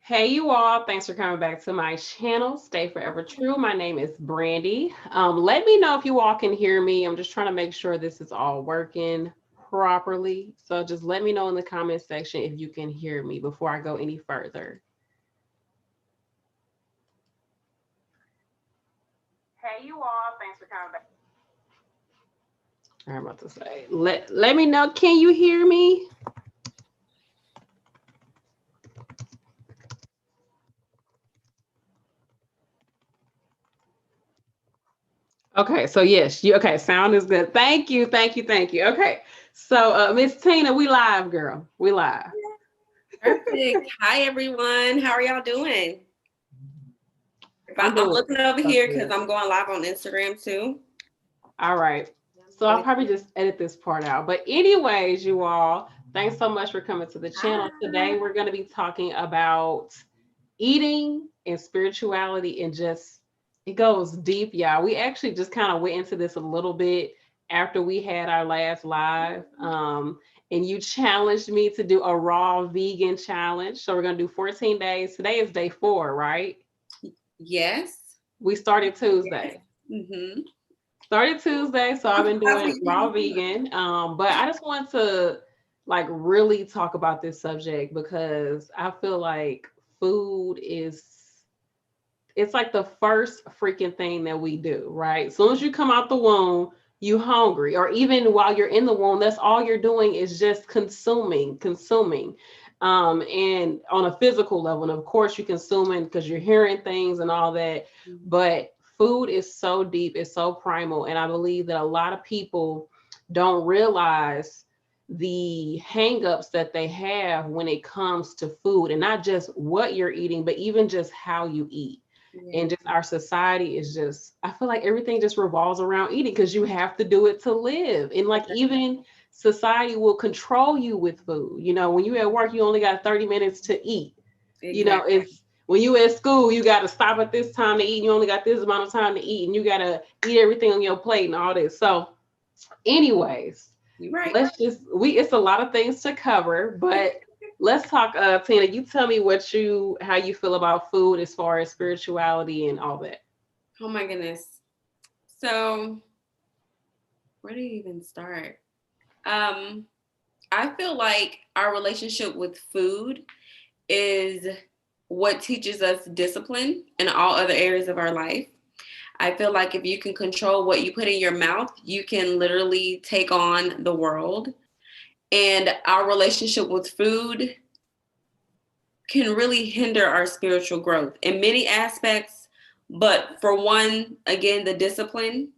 Hey you all, thanks for coming back to my channel, Stay Forever True. My name is Brandy. Let me know if you all can hear me. I'm just trying to make sure this is all working properly. So just let me know in the comment section if you can hear me before I go any further. Hey you all, thanks for coming back. I'm about to say, let me know, can you hear me? Okay, so yes, okay, sound is good. Thank you, thank you, thank you. Okay, so Miss Tina, we live, girl. We live. Perfect. Hi, everyone. How are y'all doing? I'm I'm doing looking over so here because good. I'm going live on Instagram too. All right. So I'll probably just edit this part out. But anyways, you all, thanks so much for coming to the channel. Today we're going to be talking about eating and spirituality, and just it goes deep, y'all. We actually just kind of went into this a little bit after we had our last live. And you challenged me to do a raw vegan challenge. So we're going to do 14 days. Today is day 4, right? Yes. We started Yes. Tuesday. Mm-hmm. Started Tuesday, so I've I'm been surprised doing we raw can. vegan. But I just want to like really talk about this subject because I feel like food is it's like the first freaking thing that we do, right? As soon as you come out the womb, you hungry, or even while you're in the womb, that's all you're doing is just consuming. And on a physical level, and of course you're consuming because you're hearing things and all that, but food is so deep, it's so primal, and I believe that a lot of people don't realize the hangups that they have when it comes to food, and not just what you're eating, but even just how you eat. Yeah. And just our society is just, I feel like everything just revolves around eating because you have to do it to live. And like even society will control you with food. You know, when you at work, you only got 30 minutes to eat. You know, Exactly. it's when you at school, you got to stop at this time to eat, and you only got this amount of time to eat, and you got to eat everything on your plate and all this. So anyways, You're right. let's just we it's a lot of things to cover, but let's talk. Tina, you tell me how you feel about food as far as spirituality and all that. Oh my goodness. So, where do you even start? Um, I feel like our relationship with food is what teaches us discipline in all other areas of our life. I feel like if you can control what you put in your mouth, you can literally take on the world. And our relationship with food can really hinder our spiritual growth in many aspects. But for one, again, the discipline,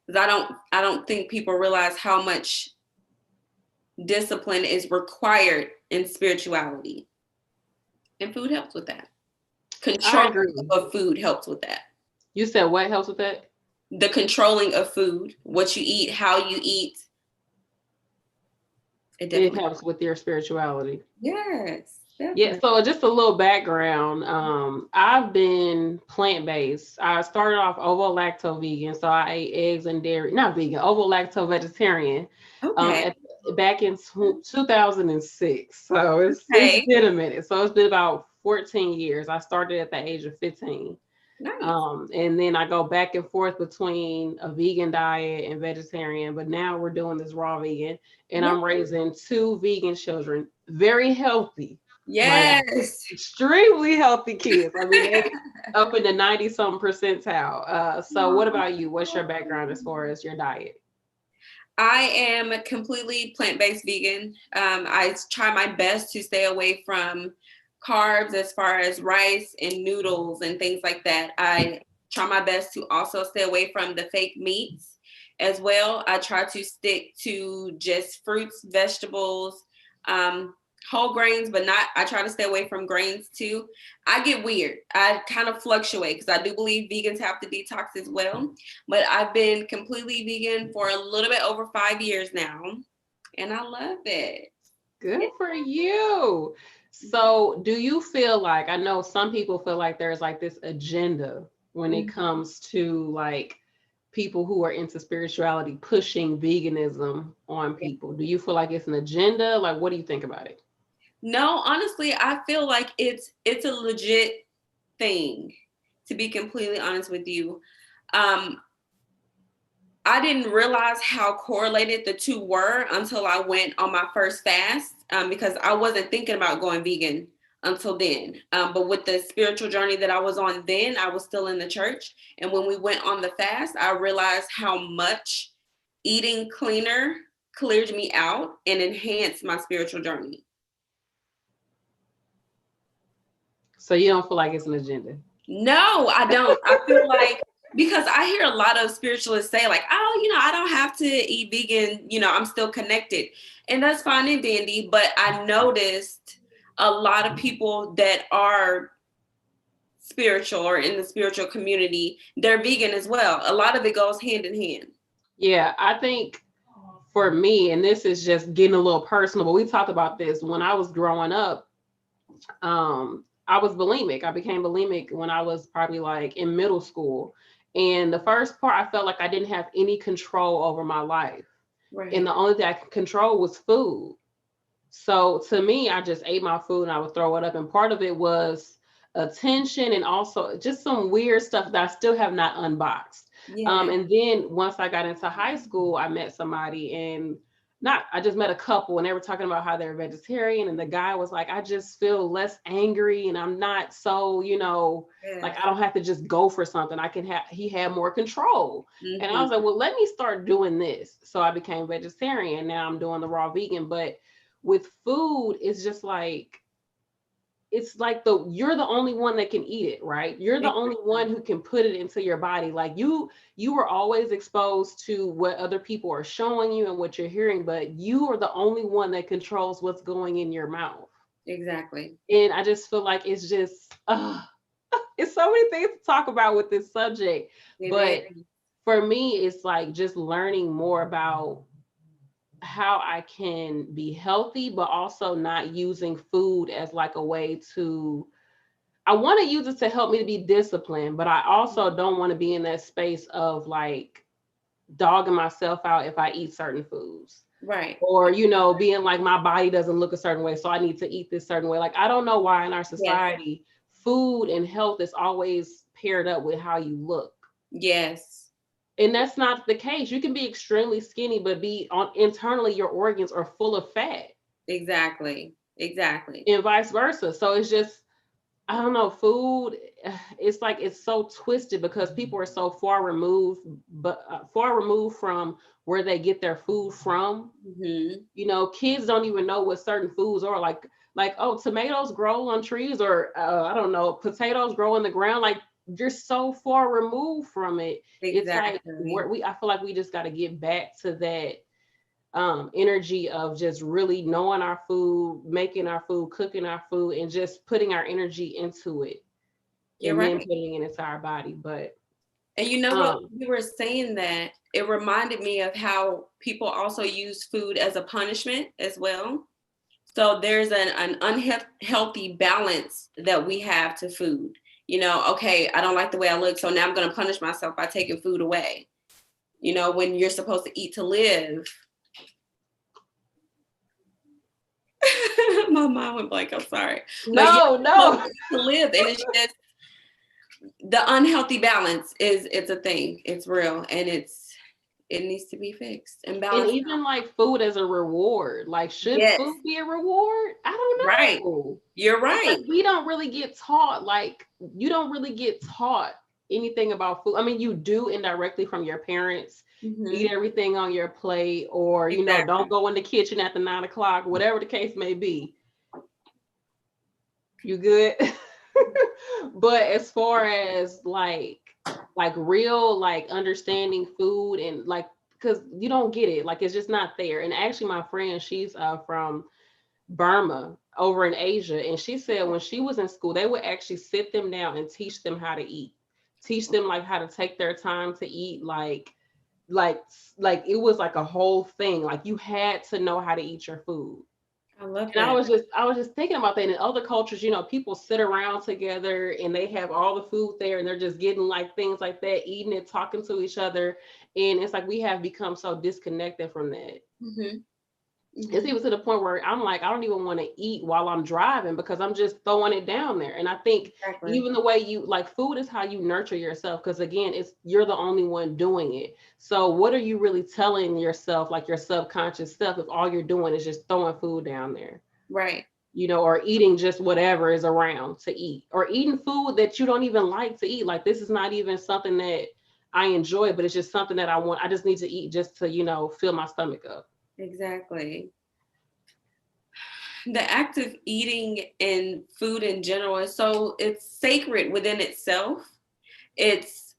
because I don't think people realize how much discipline is required in spirituality. And food helps with that. I Control agree. of food helps with that. You said what helps with that? The controlling of food, what you eat, how you eat, it It definitely. helps with your spirituality. Yes, Yeah, definitely. so just a little background. I've been plant-based. I started off ovo-lacto vegan, so I ate eggs and dairy, not vegan, ovo-lacto vegetarian, Okay. at, back in 2006. So it's Okay. been a minute. So it's been about 14 years. I started at the age of 15. Nice. And then I go back and forth between a vegan diet and vegetarian, but now we're doing this raw vegan, and Yeah. I'm raising 2 vegan children, very healthy, like Yes. extremely healthy kids. I mean, they up in the 90 something percentile. So what about you? What's your background as far as your diet? I am a completely plant-based vegan. I try my best to stay away from carbs as far as rice and noodles and things like that. I try my best to also stay away from the fake meats as well. I try to stick to just fruits, vegetables, um, whole grains, but not, I try to stay away from grains too. I get weird. I kind of fluctuate because I do believe vegans have to detox as well. But I've been completely vegan for a little bit over 5 years now, and I love it. Good for you. So, do you feel like, I know some people feel like there's like this agenda when it comes to like people who are into spirituality pushing veganism on people? Do you feel like it's an agenda? Like, what do you think about it? No, honestly, I feel like it's a legit thing, to be completely honest with you. Um, I didn't realize how correlated the two were until I went on my first fast, because I wasn't thinking about going vegan until then. But with the spiritual journey that I was on then, I was still in the church. And when we went on the fast, I realized how much eating cleaner cleared me out and enhanced my spiritual journey. So you don't feel like it's an agenda? No, I don't. I feel like, because I hear a lot of spiritualists say like, oh, I don't have to eat vegan, I'm still connected. And that's fine and dandy. But I noticed a lot of people that are spiritual or in the spiritual community, they're vegan as well. A lot of it goes hand in hand. Yeah, I think for me, and this is just getting a little personal, but we talked about this when I was growing up. I was bulimic. I became bulimic when I was probably like in middle school. And the first part, I felt like I didn't have any control over my life. And Right. the only thing I could control was food. So to me, I just ate my food and I would throw it up. And part of it was attention and also just some weird stuff that I still have not unboxed. Yeah. And then once I got into high school, I met somebody and I just met a couple and they were talking about how they're vegetarian. And the guy was like, I just feel less angry and I'm not so, like Yes. I don't have to just go for something. He had more control. And I Mm-hmm. was like, well, let me start doing this. So I became vegetarian. Now I'm doing the raw vegan. But with food, it's just like, it's like you're the only one that can eat it, right? You're the only one who can put it into your body. Like you were always exposed to what other people are showing you and what you're hearing, but you are the only one that controls what's going in your mouth. Exactly. And I just feel like it's just it's so many things to talk about with this subject. It But is. for me, it's like just learning more about how I can be healthy, but also not using food as like a way to, I want to use it to help me to be disciplined, but I also don't want to be in that space of like dogging myself out if I eat certain foods. Right. Or, being like my body doesn't look a certain way, so I need to eat this certain way. Like, I don't know why in our Yes. society, food and health is always paired up with how you look. Yes. And that's not the case. You can be extremely skinny, but internally your organs are full of fat. Exactly. Exactly. And vice versa. So it's just, I don't know, food, it's like it's so twisted because people are so far removed from where they get their food from. Mm-hmm. Kids don't even know what certain foods are, like, oh, tomatoes grow on trees, or I don't know, potatoes grow in the ground. Like, you're so far removed from it. It's like Exactly. I feel like we just got to get back to that energy of just really knowing our food, making our food, cooking our food, and just putting our energy into it, You're and then right. putting it into our body. But And you know what? um You were saying that, it reminded me of how people also use food as a punishment as well. So there's an unhealthy balance that we have to food. Okay, I don't like the way I look, so now I'm going to punish myself by taking food away. When you're supposed to eat to live. My mind went blank. I'm sorry. But you're no, supposed no. to eat to live, and it's just the unhealthy balance it's a thing. It's real, and it needs to be fixed and And balanced out. even like food as a reward, like, should Yes, food be a reward? I don't right. know. You're It's like right. we don't really get taught, like, you don't really get taught anything about food. I mean, you do indirectly from your parents. Eat Mm-hmm. everything on your plate, or Exactly. don't go in the kitchen at the 9 o'clock, whatever the case may be. You good? But as far as like real, like, understanding food and like, because you don't get it, like, it's just not there. And actually my friend, she's from Burma, over in Asia, and she said when she was in school they would actually sit them down and teach them how to eat, teach them like how to take their time to eat, like it was like a whole thing, like you had to know how to eat your food. I love And that. I was just thinking about that. In other cultures, people sit around together and they have all the food there and they're just getting like things like that, eating it, talking to each other. And it's like we have become so disconnected from that. Mm-hmm. It's even to the point where I'm like, I don't even want to eat while I'm driving because I'm just throwing it down there. And I think Exactly. even the way you like food is how you nurture yourself. Because again, it's you're the only one doing it. So what are you really telling yourself, like your subconscious self, if all you're doing is just throwing food down there? Right. Or eating just whatever is around to eat, or eating food that you don't even like to eat. Like this is not even something that I enjoy, but it's just something that I want. I just need to eat just to, fill my stomach up. Exactly. The act of eating and food in general is it's sacred within itself. It's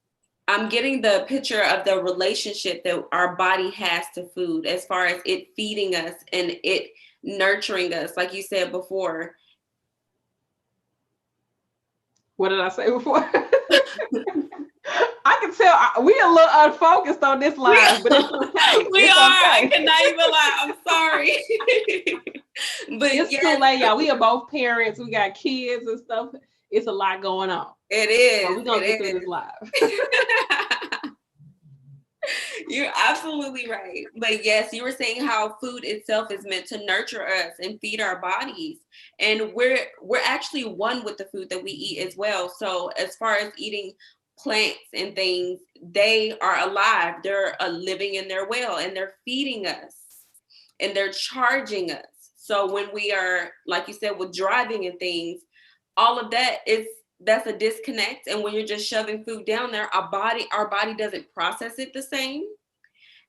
I'm getting the picture of the relationship that our body has to food, as far as it feeding us and it nurturing us, like you said before. What did I say before? I can tell we a little unfocused on this We, live, but it's okay. we are. It's I okay. cannot even lie. I'm sorry. But It's too yes, late, y'all. We are both parents. We got kids and stuff. It's a lot going on. it So is. we're gonna get through this live. You're absolutely right. But yes, you were saying how food itself is meant to nurture us and feed our bodies. And we're actually one with the food that we eat as well. So as far as eating plants and things, they are alive. They're living in their well, and they're feeding us and they're charging us. So when we are, like you said, with driving and things, all of that is that's a disconnect. And when you're just shoving food down there, our body doesn't process it the same.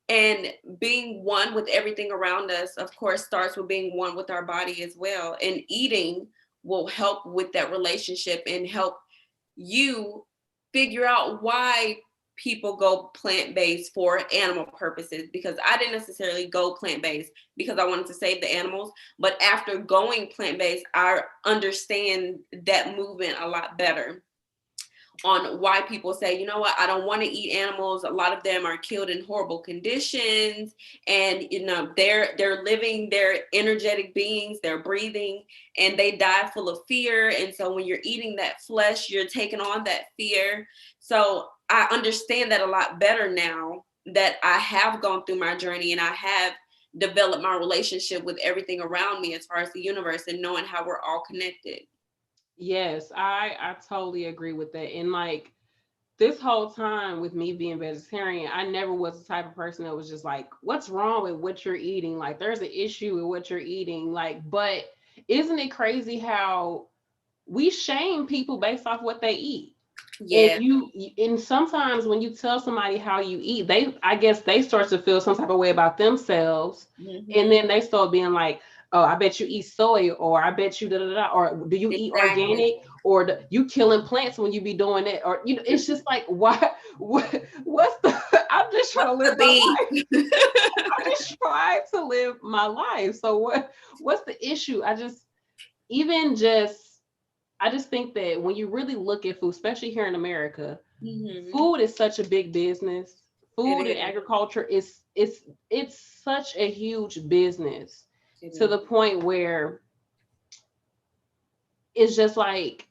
And being one with everything around us, of course, starts with being one with our body as well. And eating will help with that relationship and help you figure out why people go plant-based for animal purposes, because I didn't necessarily go plant-based because I wanted to save the animals, but after going plant-based, I understand that movement a lot better, on why people say, you know what, I don't want to eat animals. A lot of them are killed in horrible conditions, and they're living, they're energetic beings, they're breathing, and they die full of fear. And so when you're eating that flesh, you're taking on that fear. So I understand that a lot better now that I have gone through my journey and I have developed my relationship with everything around me, as far as the universe, and knowing how we're all connected. Yes, I totally agree with that. And like this whole time with me being vegetarian, I never was the type of person that was just like, what's wrong with what you're eating? Like there's an issue with what you're eating. Like, but isn't it crazy how we shame people based off what they eat? And Yeah. and sometimes when you tell somebody how you eat, I guess they start to feel some type of way about themselves. And Mm-hmm. then they start being like, oh, I bet you eat soy, or I bet you da da da, or do you eat Exactly. organic, or you killing plants when you be doing it, or it's just like, why? What's the? I'm just trying to What's the live my beef? life. I'm just trying to live my life. So what's the issue? Even just I just think that when you really look at food, especially here in America, Mm-hmm. food is such a big business. It Food and is. agriculture is it's such a huge business, It to is. the point where it's just like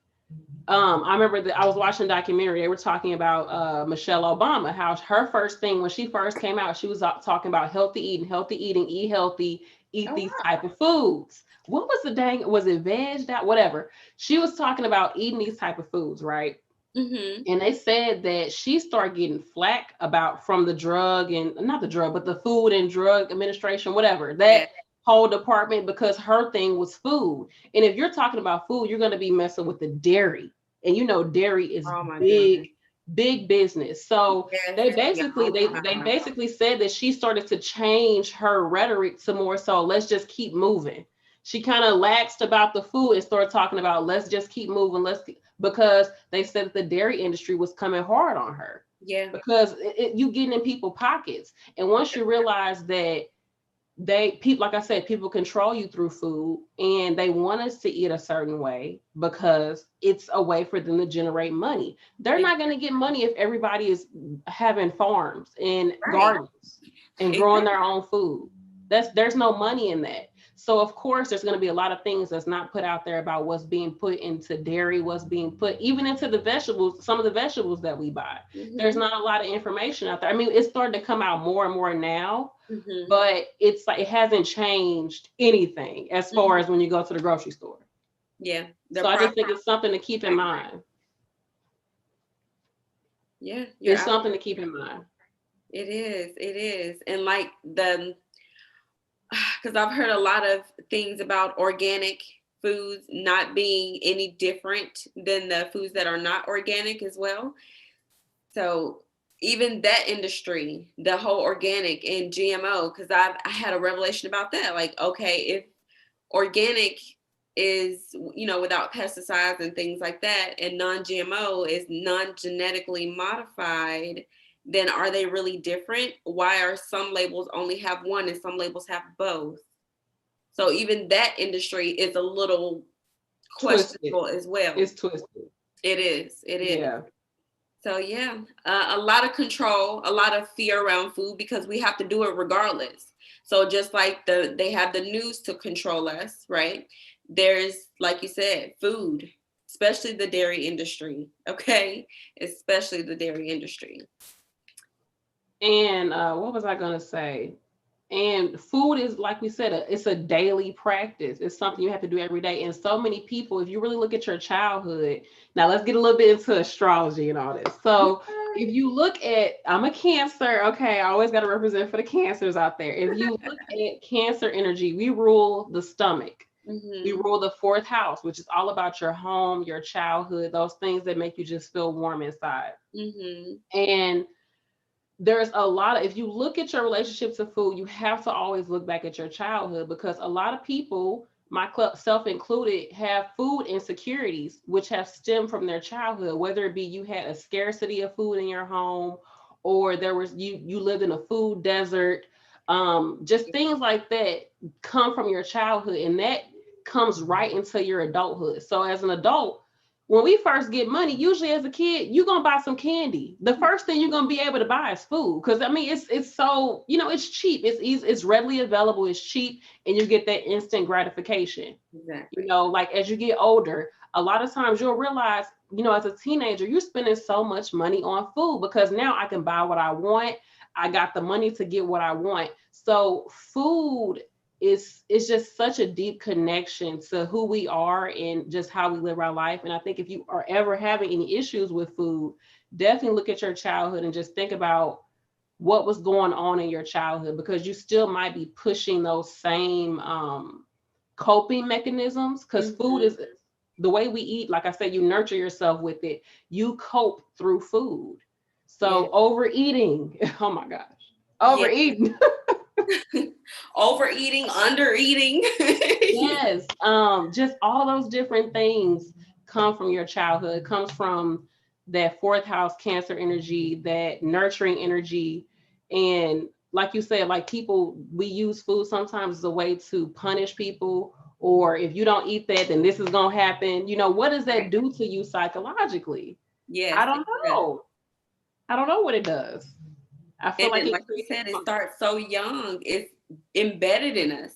I remember that I was watching a documentary. They were talking about Michelle Obama, how her first thing when she first came out, she was talking about healthy eating, eat healthy, eat Oh, these type of foods. What was the dang? Was it veg? That whatever. She was talking about eating these type of foods, right? wow. Mm-hmm. And they said that she started getting flack about from the drug and not the drug, but the Food and Drug Administration, whatever, Yeah. that whole department, because her thing was food. And if you're talking about food, you're going to be messing with the dairy. And dairy is Oh my goodness. big, big business. So Yes. they Yeah. basically Oh they my. basically said that she started to change her rhetoric to more so let's just keep moving. She kind of laxed about the food and started talking about let's just keep moving, because they said that the dairy industry was coming hard on her, Yeah. because you getting in people's pockets. And once you realize that people, like I said, people control you through food, and they want us to eat a certain way because it's a way for them to generate money. They're not going to get money if everybody is having farms and Right. gardens and growing Exactly. their own food. There's no money in that. So of course there's going to be a lot of things that's not put out there about what's being put into dairy, what's being put even into the vegetables, some of the vegetables that we buy. There's not a lot of information out there. I mean, it's starting to come out more and more now, but it's like it hasn't changed anything as far as when you go to the grocery store. Yeah. So I just think it's something to keep in mind. Yeah, it's something to keep in mind. It is. And like because I've heard a lot of things about organic foods not being any different than the foods that are not organic as well. So even that industry, the whole organic and GMO, because I had a revelation about that. Like, okay, if organic is, without pesticides and things like that, and non-GMO is non-genetically modified, then are they really different? Why are some labels only have one and some labels have both? So even that industry is a little questionable as well. It's twisted. It is. Yeah. So yeah, a lot of control, a lot of fear around food because we have to do it regardless. So just like they have the news to control us, right? There's, like you said, food, especially the dairy industry. Okay, especially the dairy industry. And what was I gonna say? And food is, like we said, it's a daily practice. It's something you have to do every day. And so many people, if you really look at your childhood, now let's get a little bit into astrology and all this. So if you look at, I'm a Cancer, okay, I always got to represent for the Cancers out there. If you look at Cancer energy, we rule the stomach. We rule the fourth house, which is all about your home, your childhood, those things that make you just feel warm inside. And there's a lot of, if you look at your relationship to food, you have to always look back at your childhood, because a lot of people, myself included, have food insecurities which have stemmed from their childhood, whether it be you had a scarcity of food in your home, or there was you lived in a food desert. Just things like that come from your childhood, and that comes right into your adulthood. So as an adult, when we first get money, usually as a kid, you're gonna buy some candy. The first thing you're gonna be able to buy is food, because I mean it's so, it's cheap, it's easy, it's readily available, it's cheap, and you get that instant gratification. Exactly. Like as you get older, a lot of times you'll realize, as a teenager, you're spending so much money on food because now I can buy what I want. I got the money to get what I want. So food it's just such a deep connection to who we are and just how we live our life. And I think if you are ever having any issues with food, definitely look at your childhood and just think about what was going on in your childhood, because you still might be pushing those same coping mechanisms, because food is the way we eat. Like I said, you nurture yourself with it, you cope through food. So overeating, oh my gosh, overeating. Overeating, undereating. Yes. Just all those different things come from your childhood, comes from that fourth house Cancer energy, that nurturing energy. And like you said, like people, we use food sometimes as a way to punish people, or if you don't eat that, then this is gonna happen. What does that do to you psychologically? Yes, I don't know. I don't know what it does. I feel like you said, it starts so young. It's embedded in us,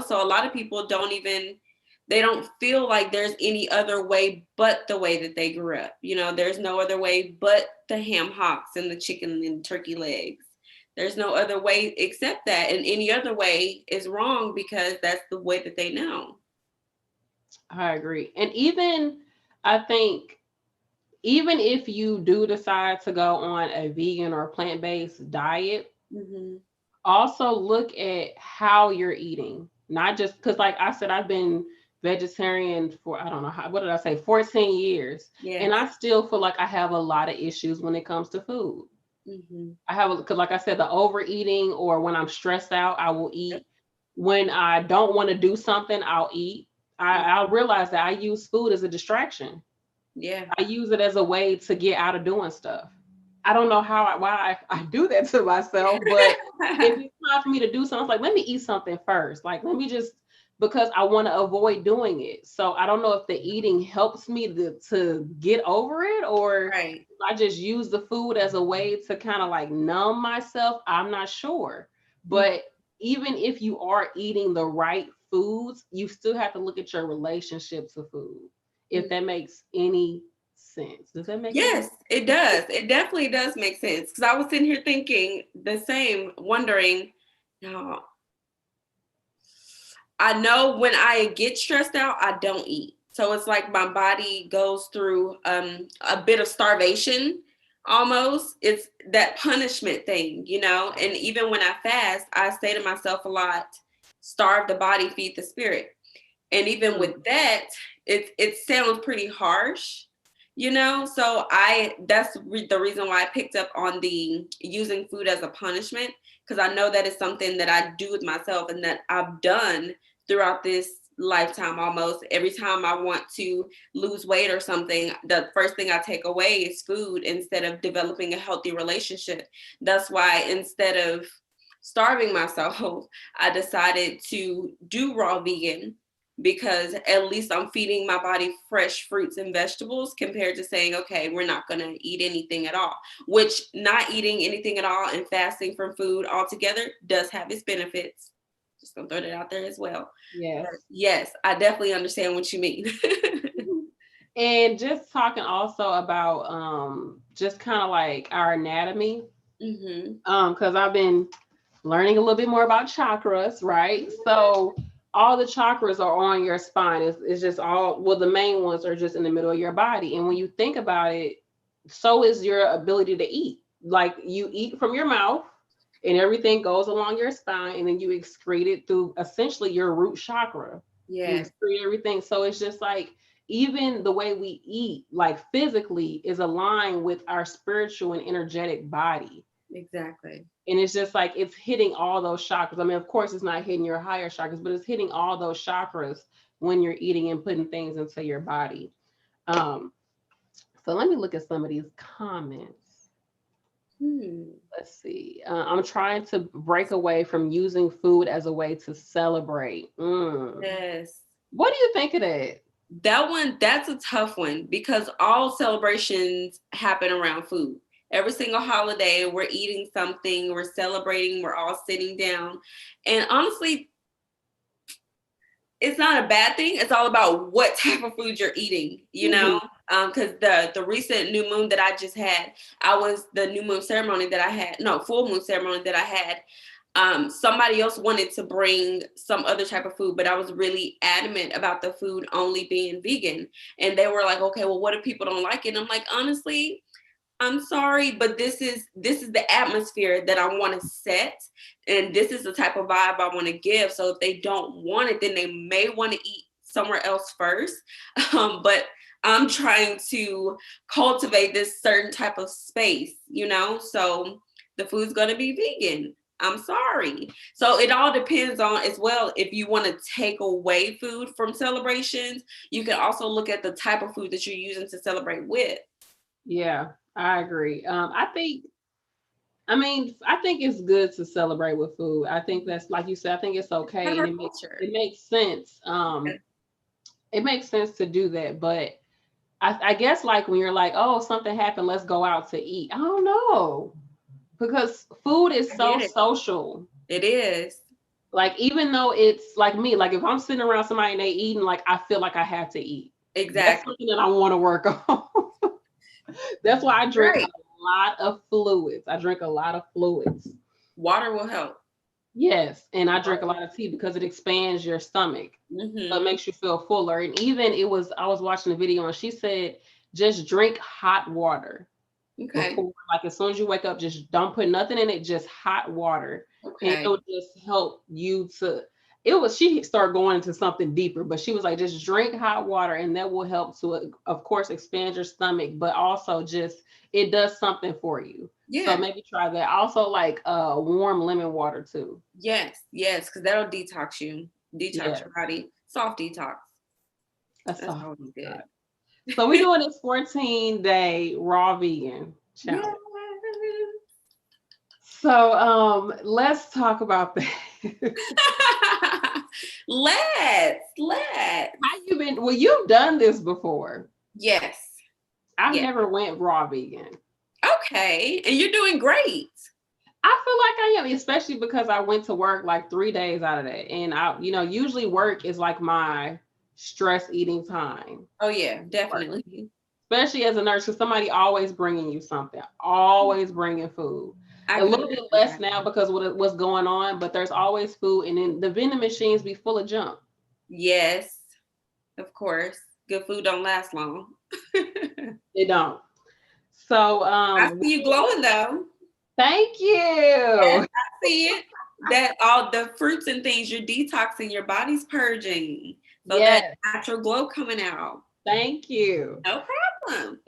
so a lot of people they don't feel like there's any other way but the way that they grew up. There's no other way but the ham hocks and the chicken and turkey legs. There's no other way except that, and any other way is wrong because that's the way that they know. I agree. And I think even if you do decide to go on a vegan or plant-based diet, also look at how you're eating. Not just because, like I said, I've been vegetarian for, I don't know what did I say, 14 years. Yes. And I still feel like I have a lot of issues when it comes to food. I have, because like I said, the overeating, or when I'm stressed out, I will eat. When I don't want to do something, I'll eat. I'll realize that I use food as a distraction. Yeah. I use it as a way to get out of doing stuff. I don't know why I do that to myself, but if it's time for me to do something, it's like, let me eat something first. Like, let me just, because I want to avoid doing it. So I don't know if the eating helps me to get over it, or I just use the food as a way to kind of like numb myself. I'm not sure. But even if you are eating the right foods, you still have to look at your relationship to food, if that makes any sense. Does that make any Yes, sense? it does. It definitely does make sense. Because I was sitting here thinking the same, wondering, now, I know when I get stressed out, I don't eat. So it's like my body goes through a bit of starvation almost. It's that punishment thing, you know? And even when I fast, I say to myself a lot, starve the body, feed the spirit. And even with that, it sounds pretty harsh, you know. So the reason why I picked up on the using food as a punishment, because I know that is something that I do with myself and that I've done throughout this lifetime. Almost every time I want to lose weight or something, the first thing I take away is food instead of developing a healthy relationship. That's why instead of starving myself, I decided to do raw vegan, because at least I'm feeding my body fresh fruits and vegetables compared to saying, okay, we're not going to eat anything at all, which not eating anything at all and fasting from food altogether does have its benefits. Just going to throw that out there as well. Yes. But yes, I definitely understand what you mean. And just talking also about just kind of like our anatomy, because I've been learning a little bit more about chakras, right? So all the chakras are on your spine. It's just all, well, the main ones are just in the middle of your body. And when you think about it, so is your ability to eat. Like you eat from your mouth and everything goes along your spine, and then you excrete it through essentially your root chakra. You Yes, excrete everything. So it's just like even the way we eat, like physically, is aligned with our spiritual and energetic body. exactly. And it's just like it's hitting all those chakras. I mean, of course, it's not hitting your higher chakras, but it's hitting all those chakras when you're eating and putting things into your body. Um, so let me look at some of these comments. Let's see. I'm trying to break away from using food as a way to celebrate. Yes. What do you think of that? That's a tough one, because all celebrations happen around food. Every single holiday, we're eating something, we're celebrating, we're all sitting down. And honestly, it's not a bad thing. It's all about what type of food you're eating, you Mhm. know? Because the recent new moon that I just had, the new moon ceremony that I had, no, full moon ceremony that I had, somebody else wanted to bring some other type of food, but I was really adamant about the food only being vegan. And they were like, okay, well, what if people don't like it? And I'm like, honestly, I'm sorry, but this is the atmosphere that I want to set, and this is the type of vibe I want to give. So if they don't want it, then they may want to eat somewhere else first. But I'm trying to cultivate this certain type of space, you know. So the food's gonna be vegan. I'm sorry. So it all depends on as well. If you want to take away food from celebrations, you can also look at the type of food that you're using to celebrate with. Yeah, I agree. I think it's good to celebrate with food. I think that's like you said, I think it's Part okay of and our culture. it makes sense. It makes sense to do that. But I guess like when you're like, oh, something happened, let's go out to eat. I don't know. Because food is I so get it. social. It is. Like even though it's like me, like if I'm sitting around somebody and they eating, like I feel like I have to eat. That's Exactly. something that I want to work on. That's why I drink Right. a lot of fluids. I drink a lot of fluids. Water will help. Yes, and I drink a lot of tea because it expands your stomach. So it Mm-hmm. makes you feel fuller. And even I was watching a video and she said, just drink hot water Okay. before, like as soon as you wake up, just don't put nothing in it, just hot water. And Okay. it'll just help you to, she started going into something deeper, but she was like, just drink hot water and that will help to, of course, expand your stomach, but also just, it does something for you. So Yeah. maybe try that. Also like warm lemon water too. Yes. Yes. Because that'll detox you. Detox Yes, your body. Soft detox. that's That's all. always good. So we're doing this 14-day raw vegan Yeah. challenge. So let's talk about that. Let's. How you been? Well, you've done this before. Yes. I've Yes. never went raw vegan. Okay. And you're doing great. I feel like I am, especially because I went to work like 3 days out of that. And usually work is like my stress eating time. Oh yeah, definitely. Especially as a nurse, because somebody always bringing you something, always bringing food. I A can little bit imagine less that. now because what's going on, but there's always food, and then the vending machines be full of junk. Yes, of course. Good food don't last long. They don't. So, I see you glowing though. thank Yes, you. I see it. That all the fruits and things you're detoxing, your body's purging. So that Yes, natural glow coming out. thank you. No problem.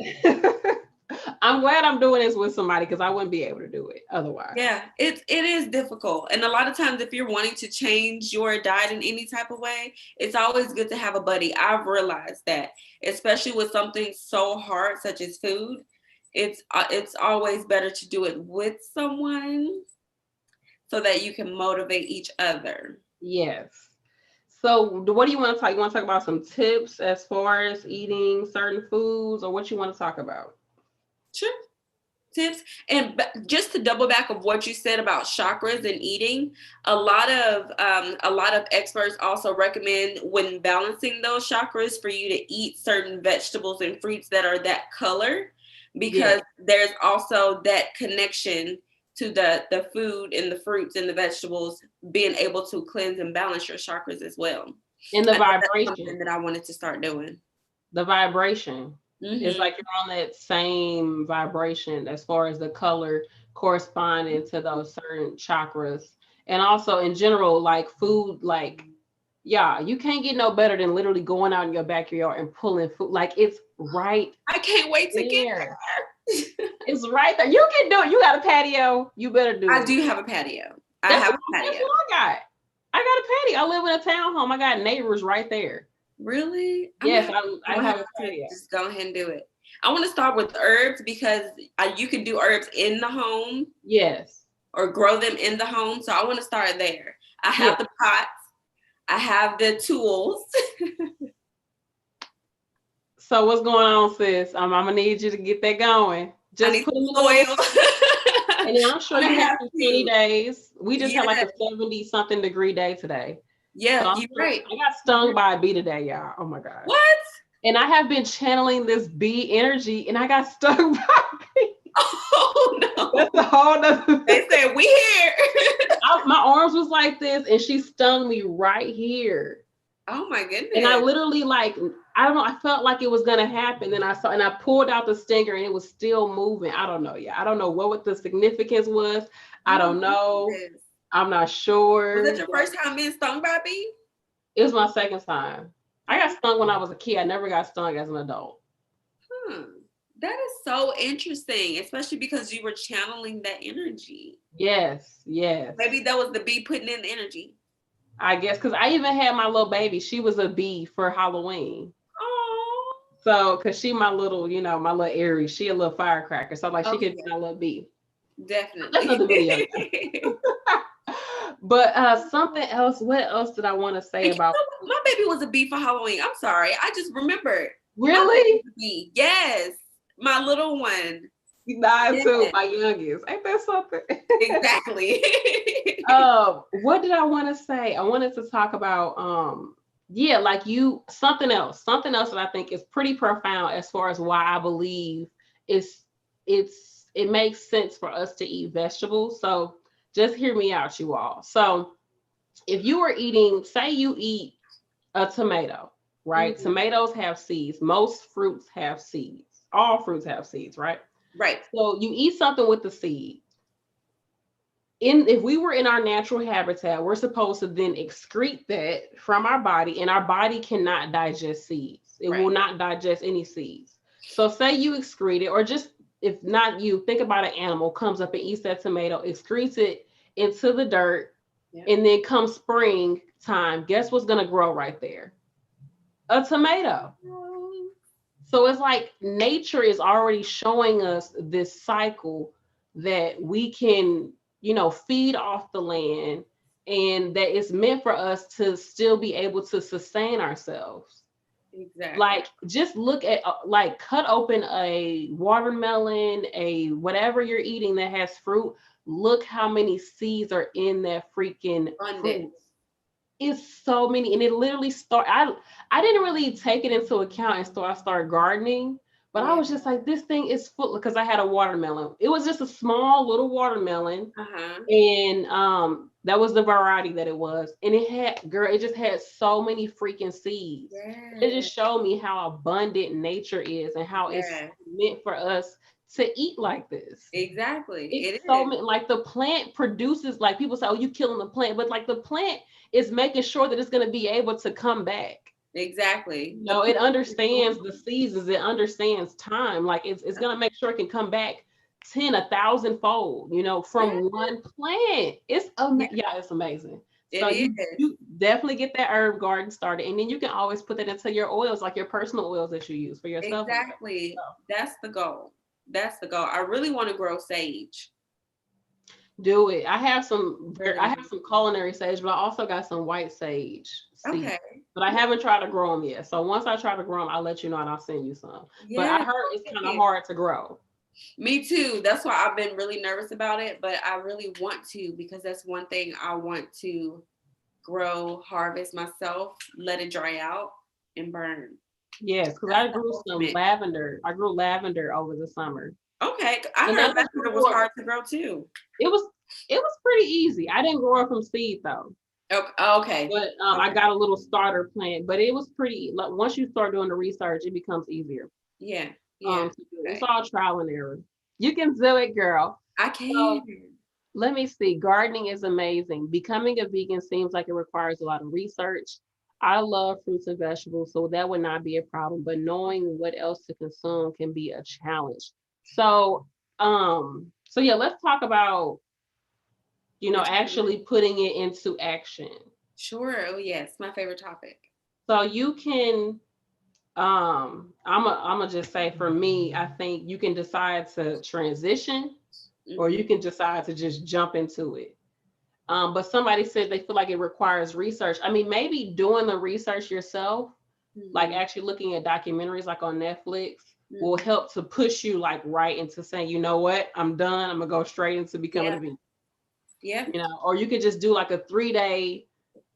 I'm glad I'm doing this with somebody because I wouldn't be able to do it otherwise. Yeah, it is difficult. And a lot of times if you're wanting to change your diet in any type of way, it's always good to have a buddy. I've realized that, especially with something so hard such as food, it's always better to do it with someone so that you can motivate each other. Yes. So, what do you want to talk? You want to talk about some tips as far as eating certain foods, or what you want to talk about? Sure. Tips. And just to double back of what you said about chakras and eating, a lot of experts also recommend when balancing those chakras for you to eat certain vegetables and fruits that are that color, because Yes. there's also that connection to the food and the fruits and the vegetables being able to cleanse and balance your chakras as well. And the I know that's something vibration. that I wanted to start doing. The vibration. It's Hmm. like you're on that same vibration as far as the color corresponding to those certain chakras. And also in general, like food, like, yeah, you can't get no better than literally going out in your backyard and pulling food. Like it's right I can't wait to get there. there. It's right there. You can do it. You got a patio. You better do I it. do have a patio. I That's have what, a that's patio. what I got. I got a patio. I live in a townhome. I got neighbors right there. Really? Yes, I'm I gonna have have a to patio. just go ahead and do it. I want to start with herbs because you can do herbs in the home Yes. or grow them in the home. So I want to start there. I Yeah. have the pots. I have the tools. So what's going on, sis? I'm gonna need you to get that going. I Just need put them some in the little, soil. and then I'm sure I'm you gonna have have some sunny to. days. We just had like Yeah, a 70 something degree day today. So yeah, you're right. I got stung by a bee today, y'all. Oh my gosh. What? And I have been channeling this bee energy and I got stung by a bee. Oh That's no. a whole nother They said we here. my arms was like this and she stung me right here. Oh my And I goodness. literally like, I don't know, I felt like it was gonna happen. Then I saw and I pulled out the stinger and it was still moving. I don't know. Yeah, I don't know what the significance was. I Oh don't my know. goodness. I'm not Was that sure. your first time being stung by a bee? It was my second time. I got Oh, stung when I was a kid. I never got stung as an adult. hmm. That is so interesting, especially because you were channeling that energy. Yes, yes. Maybe that was the bee putting in the energy. I guess because I even had my little baby. She was a bee for Halloween. Oh, So, because she my little, my little Aries, she a little firecracker. So like she oh could be yeah, my little bee. That's definitely. another video. But something else, what else did I want to say And you about know, my baby was a bee for Halloween. I'm sorry, I just remembered. My baby really? was a bee. Yes, my little one. You died too, Yes, my youngest. Ain't that something? exactly. What did I want to say? I wanted to talk about yeah, like you something else that I think is pretty profound as far as why I believe it's it makes sense for us to eat vegetables. So just hear me out, you all. So if you were eating, say you eat a tomato, right? Mhm. Tomatoes have seeds. Most fruits have seeds. All fruits have seeds, right? Right. So you eat something with the seed. If we were in our natural habitat, we're supposed to then excrete that from our body, and our body cannot digest seeds. It Right. will not digest any seeds. So say you excrete it, or just if not you, think about an animal comes up and eats that tomato, excretes it into the dirt, Yeah. and then come spring time, guess what's gonna grow right there? A tomato. So it's like nature is already showing us this cycle that we can, feed off the land, and that it's meant for us to still be able to sustain ourselves. Exactly. Like, just look at, like, cut open a watermelon, a whatever you're eating that has fruit. Look how many seeds are in that freaking fruit. Abundance. It's so many, and it literally I didn't really take it into account, and so I started gardening. But I Yeah. was just like, this thing is full, because I had a watermelon. It was just a small little watermelon, Uh-huh. and that was the variety that it was, and it had, girl, it just had so many freaking seeds. It Yeah. just showed me how abundant nature is, and how it's Yeah. meant for us to eat like this. Exactly. It's It so is. many, like, the plant produces, like, people say, oh, you killing the plant, but like, the plant is making sure that it's going to be able to come back. Exactly. You The know, it plant is understands growing. the seasons, it understands time. Like, it's going to make sure it can come back 1,000 fold, you know, Yeah. from one plant. Yeah. Yeah, it's amazing. It So is. you definitely get that herb garden started, and then you can always put that into your oils, like your personal oils that you use for yourself. Exactly. That's the goal. That's the goal. I really want to grow sage. Do it. I have Really. some culinary sage, but I also got some white sage seeds. Okay. But I haven't tried to grow them yet. So once I try to grow them, I'll let you know, and I'll send you some. But I Yeah. heard it's kind of Okay. hard to grow. Me too. That's why I've been really nervous about it, but I really want to, because that's one thing I want to grow, harvest myself, let it dry out and burn. Yes, because That's I the grew some ultimate. lavender. I grew lavender over the summer. Okay. I And heard that just lavender was grew up. hard to grow too. It was pretty easy. I didn't grow it from seed though. Okay. Okay. But I Okay. got a little starter plant. But it was pretty, like, once you start doing the research, it becomes easier. Yeah. Yeah. To do. It's Okay. all trial and error. You can do it, girl. I So can. let me see. Gardening is amazing. Becoming a vegan seems like it requires a lot of research. I love fruits and vegetables, so that would not be a problem. But knowing what else to consume can be a challenge. So, so yeah, let's talk about, The actually training. putting it into action. Sure. Oh yes, my favorite topic. So you can, I'm gonna just say, for me, I think you can decide to transition, or you Hmm. can decide to just jump into it. But somebody said they feel like it requires research. I mean, maybe doing the research yourself, like Hmm. actually looking at documentaries like on Netflix, will Hmm. help to push you, like, right into saying, you know what, I'm done. I'm gonna go straight into becoming Yeah. a vegan. Yeah. Or you could just do like a 3 day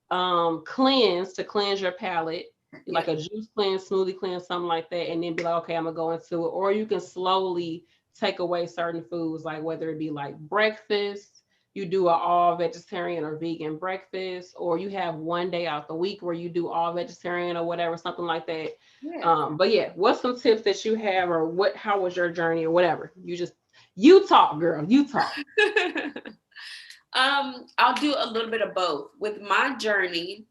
cleanse to cleanse your palate, like Yep. a juice cleanse, smoothie cleanse, something like that, and then be like, okay, I'm gonna go into it. Or you can slowly take away certain foods, like whether it be like breakfast, you do an all vegetarian or vegan breakfast, or you have one day out the week where you do all vegetarian or whatever, something like that. Yeah. But yeah, what's some tips that you have, or how was your journey, or whatever? You talk, girl, you talk. I'll do a little bit of both. With my journey,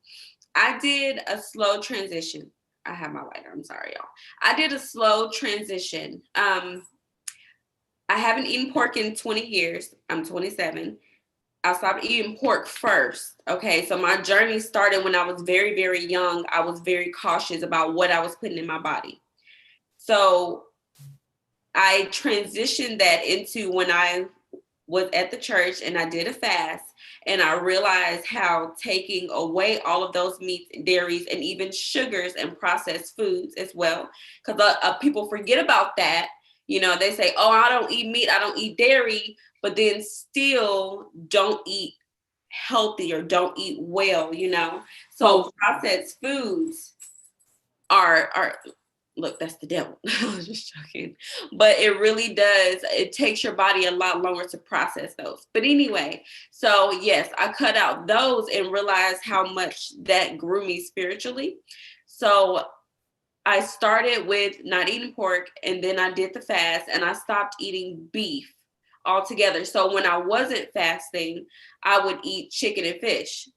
I did a slow transition. I have my lighter. I'm sorry, y'all. I did a slow transition. I haven't eaten pork in 20 years. I'm 27. I stopped eating pork first. Okay, so my journey started when I was very, very young. I was very cautious about what I was putting in my body. So I transitioned that into when I was at the church and I did a fast, and I realized how taking away all of those meats and dairies and even sugars and processed foods as well, because people forget about that. They say, oh, I don't eat meat, I don't eat dairy, but then still don't eat healthy or don't eat well. So So processed foods are look, that's the devil. I was just joking. But it really does. It takes your body a lot longer to process those. But anyway, so yes, I cut out those and realized how much that grew me spiritually. So I started with not eating pork, and then I did the fast, and I stopped eating beef altogether. So when I wasn't fasting, I would eat chicken and fish.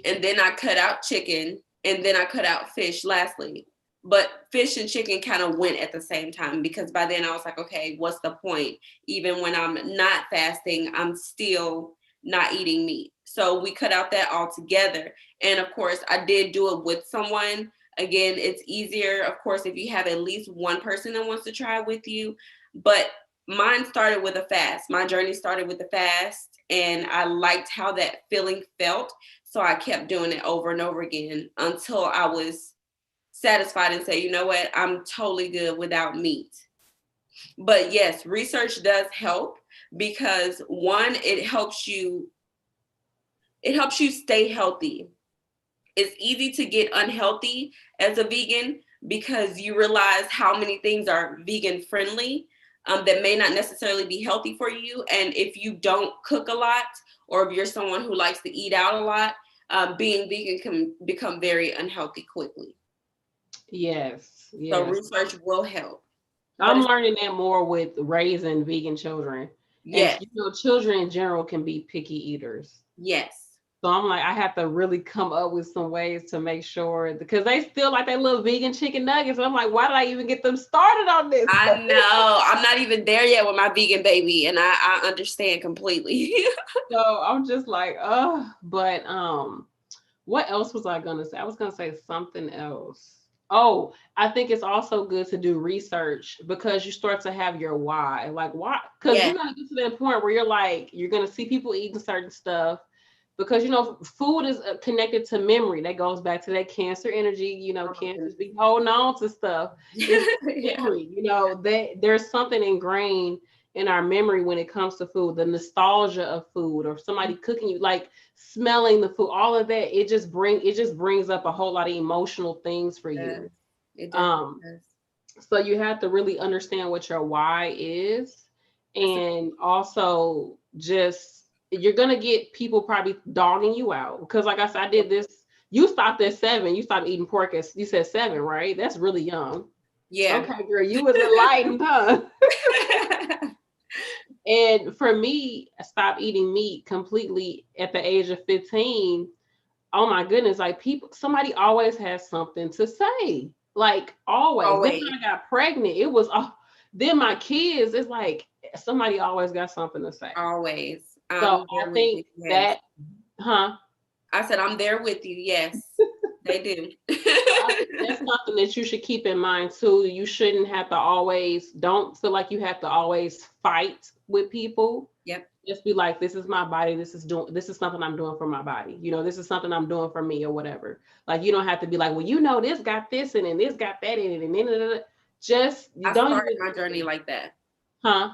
And then I cut out chicken, and then I cut out fish lastly. But fish and chicken kind of went at the same time, because by then I was like, okay, what's the point? Even when I'm not fasting, I'm still not eating meat. So we cut out that altogether. And of course, I did do it with someone. Again, it's easier, of course, if you have at least one person that wants to try with you. But mine started with a fast. My journey started with the fast, and I liked how that feeling felt. So I kept doing it over and over again until I was satisfied and say, you know what, I'm totally good without meat. But yes, research does help because one, it helps you stay healthy. It's easy to get unhealthy as a vegan because you realize how many things are vegan friendly that may not necessarily be healthy for you. And if you don't cook a lot, or if you're someone who likes to eat out a lot, being vegan can become very unhealthy quickly. Yes, So yes. research will help. But I'm learning that more with raising vegan children. And yes, children in general can be picky eaters. yes. So I'm like, I have to really come up with some ways to make sure, because they still like that little vegan chicken nuggets. And I'm like, why did I even get them started on this? I know. I'm not even there yet with my vegan baby, and I understand completely. So I'm just like, oh, but what else was I gonna say? I was gonna say something else. Oh, I think it's also good to do research because you start to have your why. Like why? Because Yeah. you're gonna get to that point where you're gonna see people eating certain stuff because food is connected to memory. That goes back to that cancer energy. Cancers be holding on to stuff. It's Yeah. memory. There's something ingrained in our memory when it comes to food, the nostalgia of food or somebody cooking you, like smelling the food, all of that. It just brings up a whole lot of emotional things for Yes, you. it definitely Um, does. so you have to really understand what your why is, That's a, and also just you're gonna get people probably dogging you out because, like I said, I did this. You stopped at 7. You stopped eating pork at you said 7, right? That's really young. yeah. Okay, girl, you was enlightened, huh? And for me, I stopped eating meat completely at the age of 15. Oh my goodness, like somebody always has something to say. Like always. Then Always. when I got pregnant, it was then my kids, it's like somebody always got something to say. Always. So I'm there I with you. think Yes. that, huh? I said I'm there with you. Yes, they do. So I think that's something that you should keep in mind too. You shouldn't have to always, don't feel like you have to always fight with people. Yep. Just be like, this is my body. This is something I'm doing for my body. This is something I'm doing for me or whatever. Like you don't have to be like, well, this got this in it and this got that in it and then just you I don't started even, my journey like that. huh?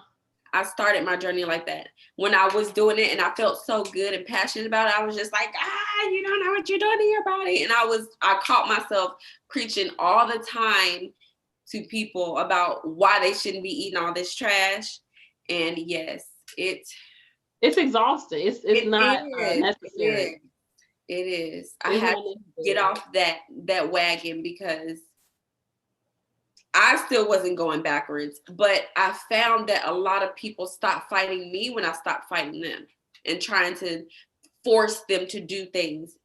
I started my journey like that. When I was doing it and I felt so good and passionate about it, I was just like, you don't know what you're doing to your body. And I caught myself preaching all the time to people about why they shouldn't be eating all this trash. And yes, It's exhausting. It's it not is. It necessary. is. It is. I It's had not to get necessary. off that wagon because I still wasn't going backwards, but I found that a lot of people stopped fighting me when I stopped fighting them and trying to force them to do things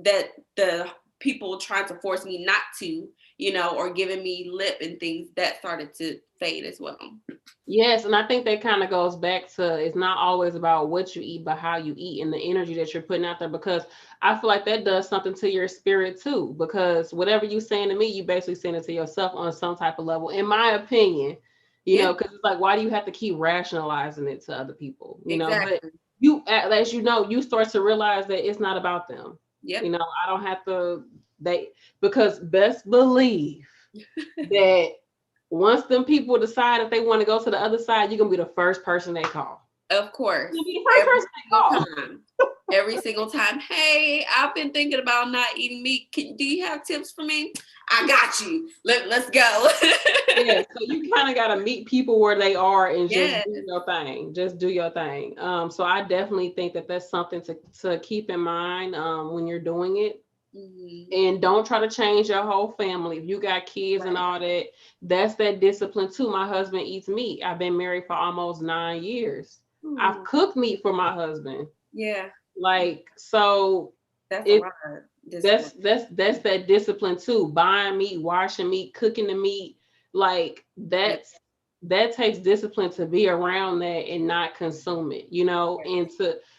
that the people trying to force me not to, or giving me lip and things that started to fade as well. Yes, and I think that kind of goes back to it's not always about what you eat, but how you eat and the energy that you're putting out there. Because I feel like that does something to your spirit too. Because whatever you're saying to me, you basically saying it to yourself on some type of level, in my opinion. Yeah, Because it's like, why do you have to keep rationalizing it to other people? But exactly. as you start to realize that it's not about them. Yep. I don't have to. Because best believe that once them people decide if they want to go to the other side, you're gonna be the first person they call. Of course. You're gonna be the first Every person they single call. time. Every single time. Hey, I've been thinking about not eating meat. Do you have tips for me? I got you. Let's go. Yeah, so you kind of gotta meet people where they are and just Yes. do your thing. Just do your thing. So I definitely think that that's something to keep in mind when you're doing it. Mm-hmm. And don't try to change your whole family. If you got kids and Right. all that, that's that discipline too. My husband eats meat. I've been married for almost 9 years. I've Ooh. cooked meat for my husband. Yeah. Like, so That's a it lot of that's discipline. that's that discipline too. Buying meat, washing meat, cooking the meat, like Yeah. that takes discipline to be around that and not consume it, and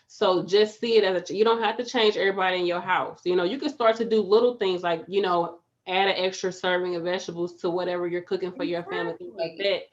so just see it as you don't have to change everybody in your house. You can start to do little things like, add an extra serving of vegetables to whatever you're cooking for your family, things like Exactly. that.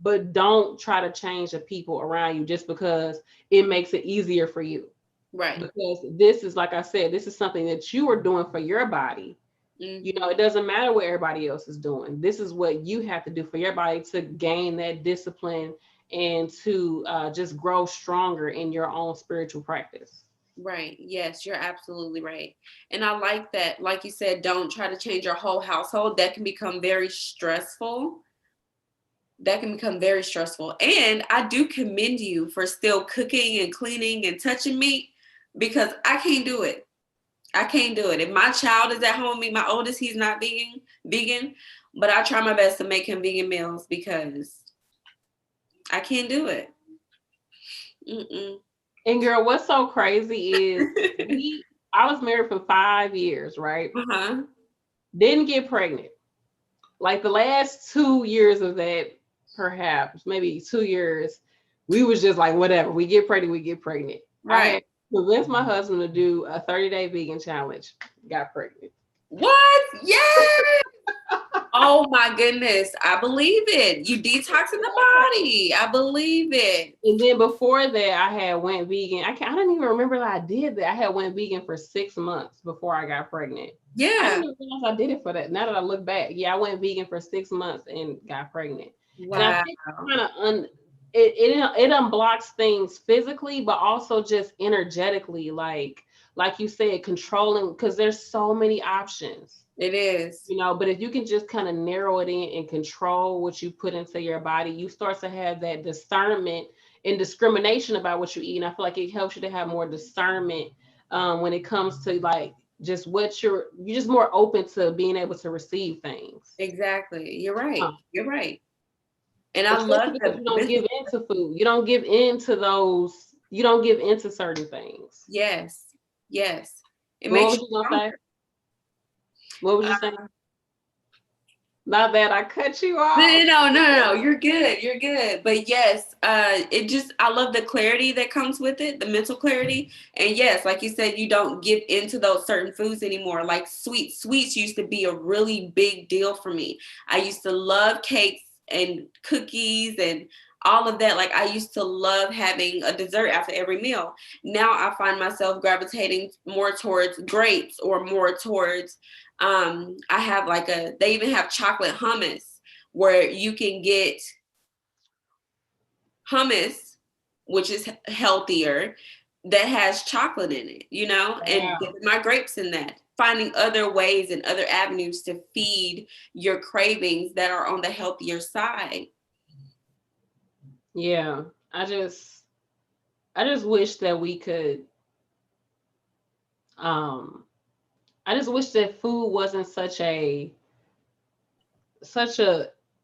But don't try to change the people around you just because it makes it easier for you, Right. because this is, like I said, this is something that you are doing for your body. You know, it doesn't matter what everybody else is doing. This is what you have to do for your body to gain that discipline and to just grow stronger in your own spiritual practice. Right. Yes, you're absolutely right. And I like that, like you said, don't try to change your whole household. That can become very stressful. That can become very stressful. And I do commend you for still cooking and cleaning and touching meat, because I can't do it. I can't do it. If my child is at home, my oldest, he's not vegan, but I try my best to make him vegan meals because I can't do it. Mm-mm. And girl, what's so crazy is I was married for 5 years, right? Uh-huh. Didn't get pregnant. Like the last 2 years of that, perhaps maybe 2 years, we was just like, whatever, we get pregnant. I Right. had convinced my husband to do a 30-day vegan challenge, got pregnant. What? Yes. Oh my goodness. I believe it. You detoxing the body. I believe it. And then before that, I had went vegan. I don't even remember that I did that. I had went vegan for 6 months before I got pregnant. I Yeah. didn't even realize I did it for that. Now that I look back, yeah, I went vegan for 6 months and got pregnant. And I Wow. think kind of it unblocks things physically, but also just energetically, like you said, controlling, because there's so many options. It is. You know, but if you can just kind of narrow it in and control what you put into your body, you start to have that discernment and discrimination about what you eat. And I feel like it helps you to have more discernment when it comes to like just what you're just more open to being able to receive things. Exactly. You're right. You're right. And I Especially love because you don't give into food. You don't give into those. You don't give into certain things. Yes. Yes. It What makes was you you gonna say? stronger. What was you saying? Not that I cut you off. No. You're good. You're good. But yes, I love the clarity that comes with it, the mental clarity. And yes, like you said, you don't give into those certain foods anymore. Like sweets used to be a really big deal for me. I used to love cakes and cookies and all of that. Like I used to love having a dessert after every meal. Now I find myself gravitating more towards grapes or more towards I have they even have chocolate hummus where you can get hummus, which is healthier, that has chocolate in it, you know, and dipping my grapes in that. Finding other ways and other avenues to feed your cravings that are on the healthier side. Yeah, I just wish that we could I just wish that food wasn't such a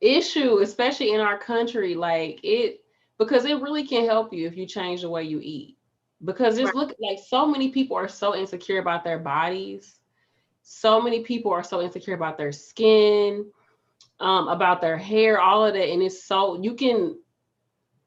issue, especially in our country, like it, because it really can help you if you change the way you eat. Because just look, like so many people are so insecure about their bodies. So many people are so insecure about their skin, about their hair, all of that. And it's so, you can,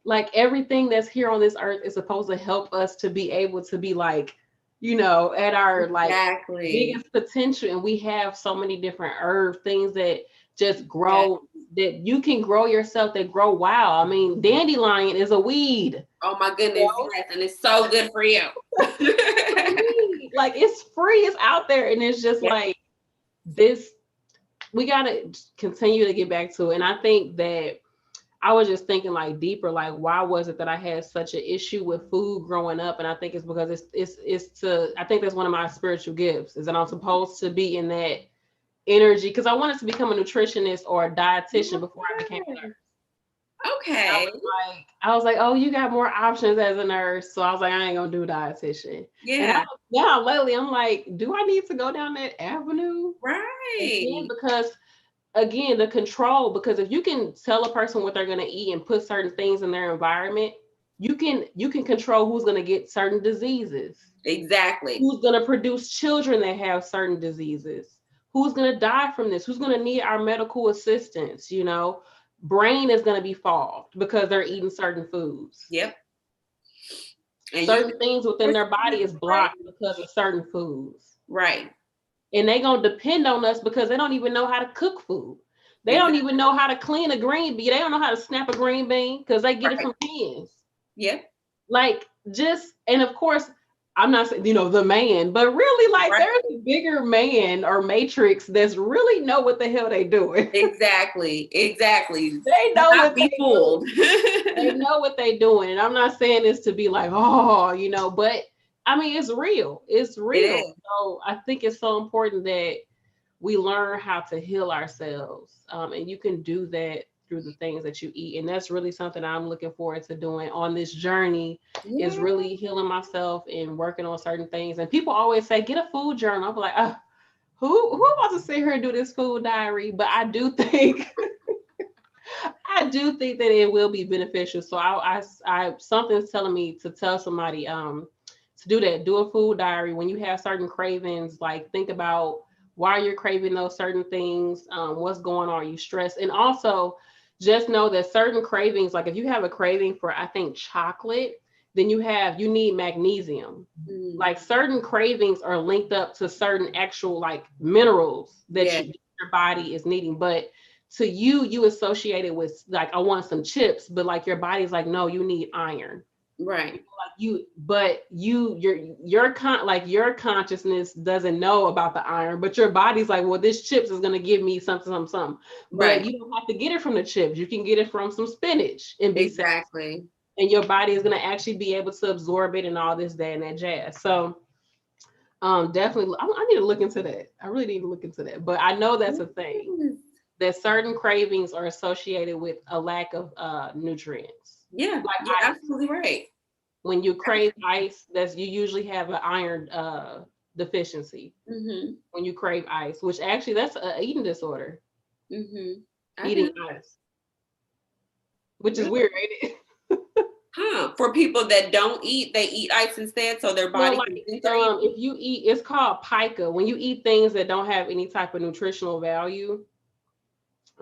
like everything that's here on this earth is supposed to help us to be able to be like, you know, at our like biggest potential. And we have so many different herb things that just grow, that you can grow yourself, that grow wild. I mean, dandelion is a weed. Oh my goodness, you know? Yes, and it's so good for you. Like it's free, it's out there, and it's just like this, we gotta continue to get back to it. And I think that I was just thinking like deeper, like why was it that I had such an issue with food growing up? And I think it's because I think that's one of my spiritual gifts, is that I'm supposed to be in that energy, because I wanted to become a nutritionist or a dietitian before I became a nurse. Okay. I was like, oh, you got more options as a nurse. So I was like, I ain't gonna do dietitian. Yeah. And now lately I'm like, do I need to go down that avenue? Right. Again, because again, the control, because if you can tell a person what they're gonna eat and put certain things in their environment, you can control who's gonna get certain diseases. Exactly. Who's gonna produce children that have certain diseases? Who's gonna die from this? Who's gonna need our medical assistance? You know, brain is going to be fogged because they're eating certain foods. Yep. And certain things within their body is blocked because of certain foods. Right. And they're going to depend on us because they don't even know how to cook food. They don't even know how to clean a green bean. They don't know how to snap a green bean because they get it from cans. Yep. Like just, and of course, I'm not saying, the man, but really like Right. there's a bigger man or matrix that's really know what the hell they doing. Exactly. They Do know not what be they do. fooled. They know what they doing. And I'm not saying this to be like, oh, but I mean, it's real. It's It real. is. So I think it's so important that we learn how to heal ourselves. And you can do that through the things that you eat. And that's really something I'm looking forward to doing on this journey, is Yeah. really healing myself and working on certain things. And people always say, get a food journal. I'm like, who about to sit here and do this food diary? But I do think I do think that it will be beneficial. So something's telling me to tell somebody to do that. Do a food diary when you have certain cravings. Like think about why you're craving those certain things. What's going on? Are you stressed? And also, just know that certain cravings, like if you have a craving for, I think, chocolate, then you need magnesium. Mm. Like certain cravings are linked up to certain actual like minerals that Yeah. your body is needing, but to you associate it with like I want some chips, but like your body's like no, you need iron. Right. Like your consciousness doesn't know about the iron, but your body's like, well, this chips is gonna give me something. But Right. you don't have to get it from the chips. You can get it from some spinach and be satisfied. Exactly. And your body is gonna actually be able to absorb it and all this, that, and that jazz. So definitely, I need to look into that. I really need to look into that. But I know that's a thing, Yes. that certain cravings are associated with a lack of nutrients. Yeah, Like you're ice. absolutely right. When you crave ice, that's you usually have an iron deficiency Mm-hmm. when you crave ice, which actually that's an eating disorder, Mm-hmm. I eating do. ice, which is Really? weird, ain't it? Huh. For people that don't eat, they eat ice instead, so their Well, body like can think they're eating. if you eat, it's called pica. When you eat things that don't have any type of nutritional value,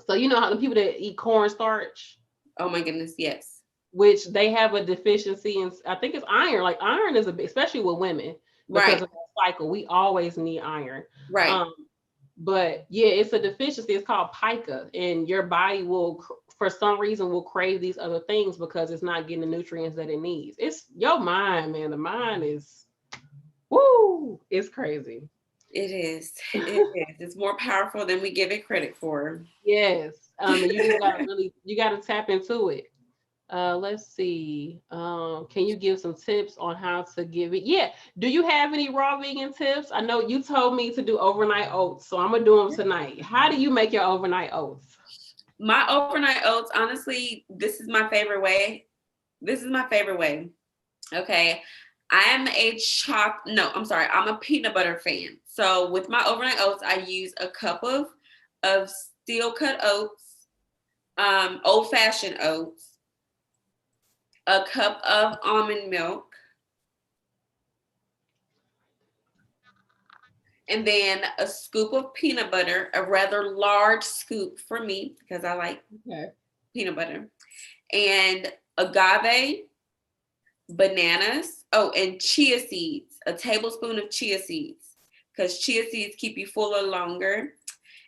so you know how the people that eat cornstarch, Oh my goodness, yes. which they have a deficiency in, I think it's iron. Like iron is a big, especially with women because Right. of that cycle. We always need iron. Right. Um, but yeah, it's a deficiency. It's called pica, and your body will, for some reason, will crave these other things because it's not getting the nutrients that it needs. It's your mind, man. The mind is, woo, it's crazy. It is. It is. It's more powerful than we give it credit for. Yes. And you just gotta you gotta tap into it. Let's see. Can you give some tips on how to give it? Yeah. Do you have any raw vegan tips? I know you told me to do overnight oats, so I'm gonna do them tonight. How do you make your overnight oats? My overnight oats, honestly, this is my favorite way. This is my favorite way. Okay. I'm sorry, I'm a peanut butter fan. So with my overnight oats, I use a cup of steel cut oats, old fashioned oats, a cup of almond milk, and then a scoop of peanut butter, a rather large scoop for me because I like Okay. peanut butter, and agave, bananas, oh, and chia seeds, a tablespoon of chia seeds, because chia seeds keep you fuller longer,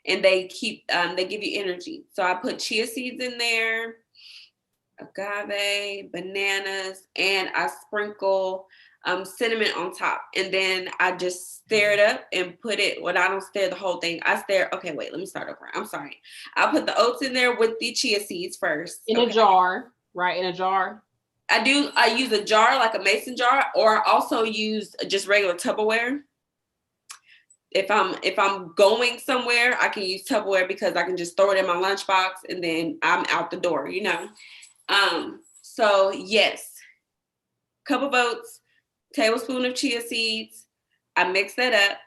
and they give you energy. So I put chia seeds in there, agave, bananas, and I sprinkle cinnamon on top. And then I just stir it up and put it, well, I don't stir the whole thing. Okay, wait, let me start over. I'm sorry. I'll put the oats in there with the chia seeds first. In a Okay. jar, right? In a jar. I use a jar, like a mason jar, or I also use just regular Tupperware. If I'm going somewhere, I can use Tupperware because I can just throw it in my lunchbox and then I'm out the door, you know. So yes, cup of oats, tablespoon of chia seeds. I mix that up.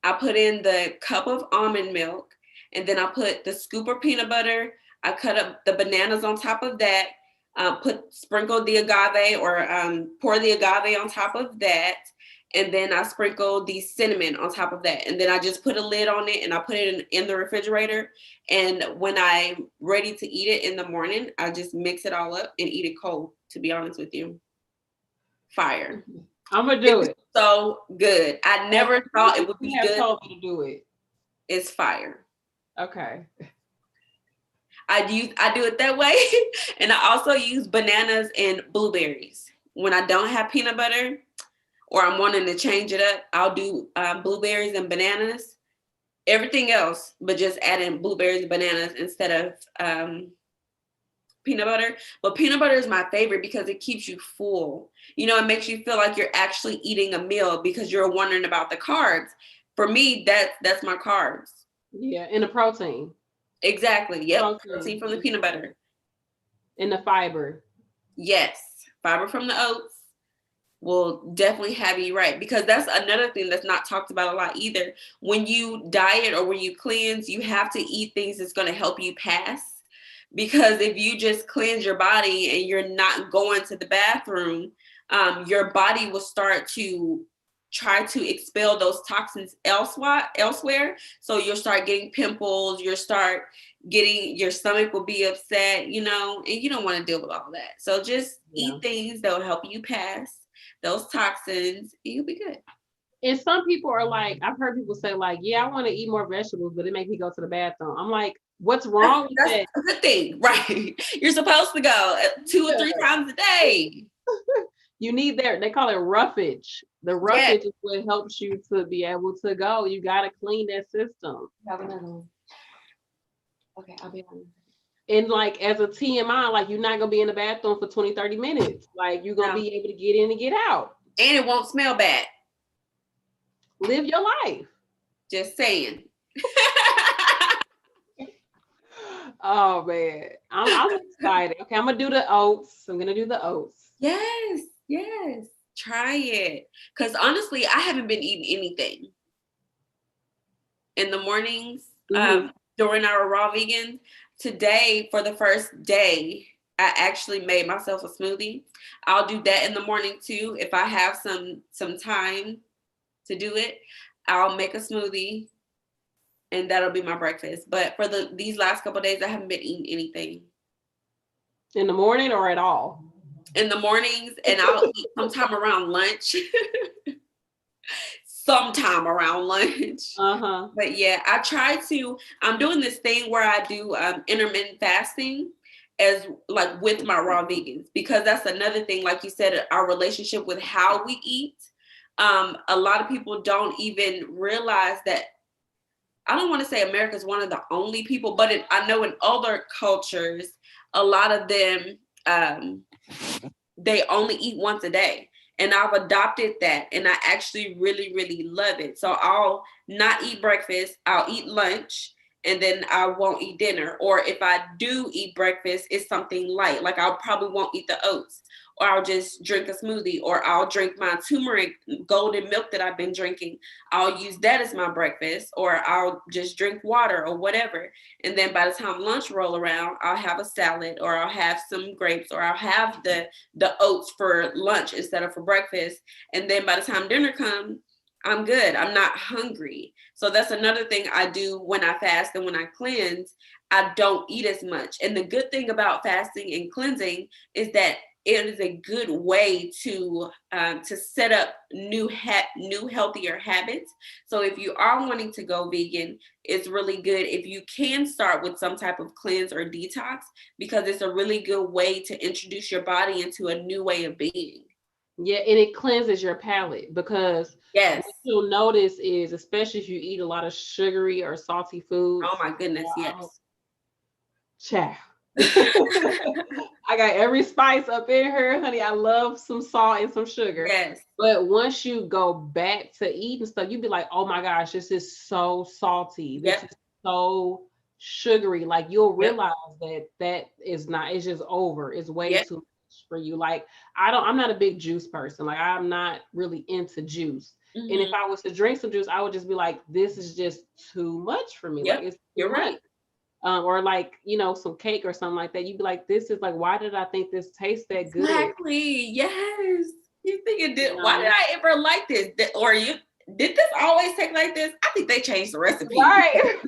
I put in the cup of almond milk, and then I put the scoop of peanut butter. I cut up the bananas on top of that. Sprinkle the agave, or pour the agave on top of that, and then I sprinkle the cinnamon on top of that, and then I just put a lid on it and I put it in the refrigerator. And when I'm ready to eat it in the morning, I just mix it all up and eat it cold. To be honest with you, fire! I'm gonna do It's it. so good. I never thought it would be You have good. told me to do it. It's fire. Okay. I do it that way. And I also use bananas and blueberries. When I don't have peanut butter, or I'm wanting to change it up, I'll do blueberries and bananas. Everything else, but just add in blueberries and bananas instead of peanut butter. But peanut butter is my favorite because it keeps you full. You know, it makes you feel like you're actually eating a meal because you're wondering about the carbs. For me, that's my carbs. Yeah, and the protein. Exactly. Yep. Protein Protein from the peanut butter. and the fiber. Yes. Fiber from the oats will definitely have you right, because that's another thing that's not talked about a lot either. When you diet or when you cleanse, you have to eat things that's going to help you pass. Because if you just cleanse your body and you're not going to the bathroom, your body will start to try to expel those toxins elsewhere. So you'll start getting pimples, you'll start getting, your stomach will be upset, you know, and you don't want to deal with all that. So just eat things that will help you pass those toxins, and you'll be good. And some people are like, I've heard people say like, yeah, I want to eat more vegetables, but it makes me go to the bathroom. I'm like, what's wrong with that? That's a good thing, right? You're supposed to go 2 or 3 times a day. You need that. They call it roughage. The roughage is what helps you to be able to go. You got to clean that system. Have another one. Okay, I'll be on. And like as a TMI, like you're not going to be in the bathroom for 20, 30 minutes. Like you're going to be able to get in and get out. And it won't smell bad. Live your life. Just saying. Oh man, I'm excited. Okay, I'm gonna do the oats. Yes. Try it. Because honestly, I haven't been eating anything in the mornings during our raw vegan. Today, for the first day, I actually made myself a smoothie. I'll do that in the morning too. If I have some time to do it, I'll make a smoothie and that'll be my breakfast. But for these last couple of days, I haven't been eating anything. In the morning or at all? In the mornings, and I'll eat sometime around lunch. But yeah, I'm doing this thing where I do intermittent fasting as like with my raw vegans, because that's another thing, like you said, our relationship with how we eat. A lot of people don't even realize that. I don't want to say America's one of the only people, but I know in other cultures, a lot of them, they only eat once a day. And I've adopted that, and I actually really, really love it. So I'll not eat breakfast, I'll eat lunch, and then I won't eat dinner. Or if I do eat breakfast, it's something light. Like I probably won't eat the oats, or I'll just drink a smoothie, or I'll drink my turmeric golden milk that I've been drinking. I'll use that as my breakfast, or I'll just drink water or whatever. And then by the time lunch roll around, I'll have a salad, or I'll have some grapes, or I'll have the oats for lunch instead of for breakfast. And then by the time dinner comes, I'm good. I'm not hungry. So that's another thing I do when I fast and when I cleanse. I don't eat as much. And the good thing about fasting and cleansing is that it is a good way to set up new healthier habits. So if you are wanting to go vegan, it's really good if you can start with some type of cleanse or detox, because it's a really good way to introduce your body into a new way of being. Yeah, and it cleanses your palate, because what you'll notice is, especially if you eat a lot of sugary or salty foods. Oh my goodness, yes. Ciao. I got every spice up in here, honey. I love some salt and some sugar. Yes. But once you go back to eating stuff, you'd be like, oh my gosh, this is so salty. This is so sugary. Like you'll realize that is not, it's just over. It's way too much for you. Like I'm not a big juice person. Like I'm not really into juice. And if I was to drink some juice, I would just be like, this is just too much for me. Like it's you're right. Or like, some cake or something like that. You'd be like, this is like, why did I think this tastes that good? Exactly. Yes. You think it did. Why did I ever like this? Or did this always taste like this? I think they changed the recipe. Right.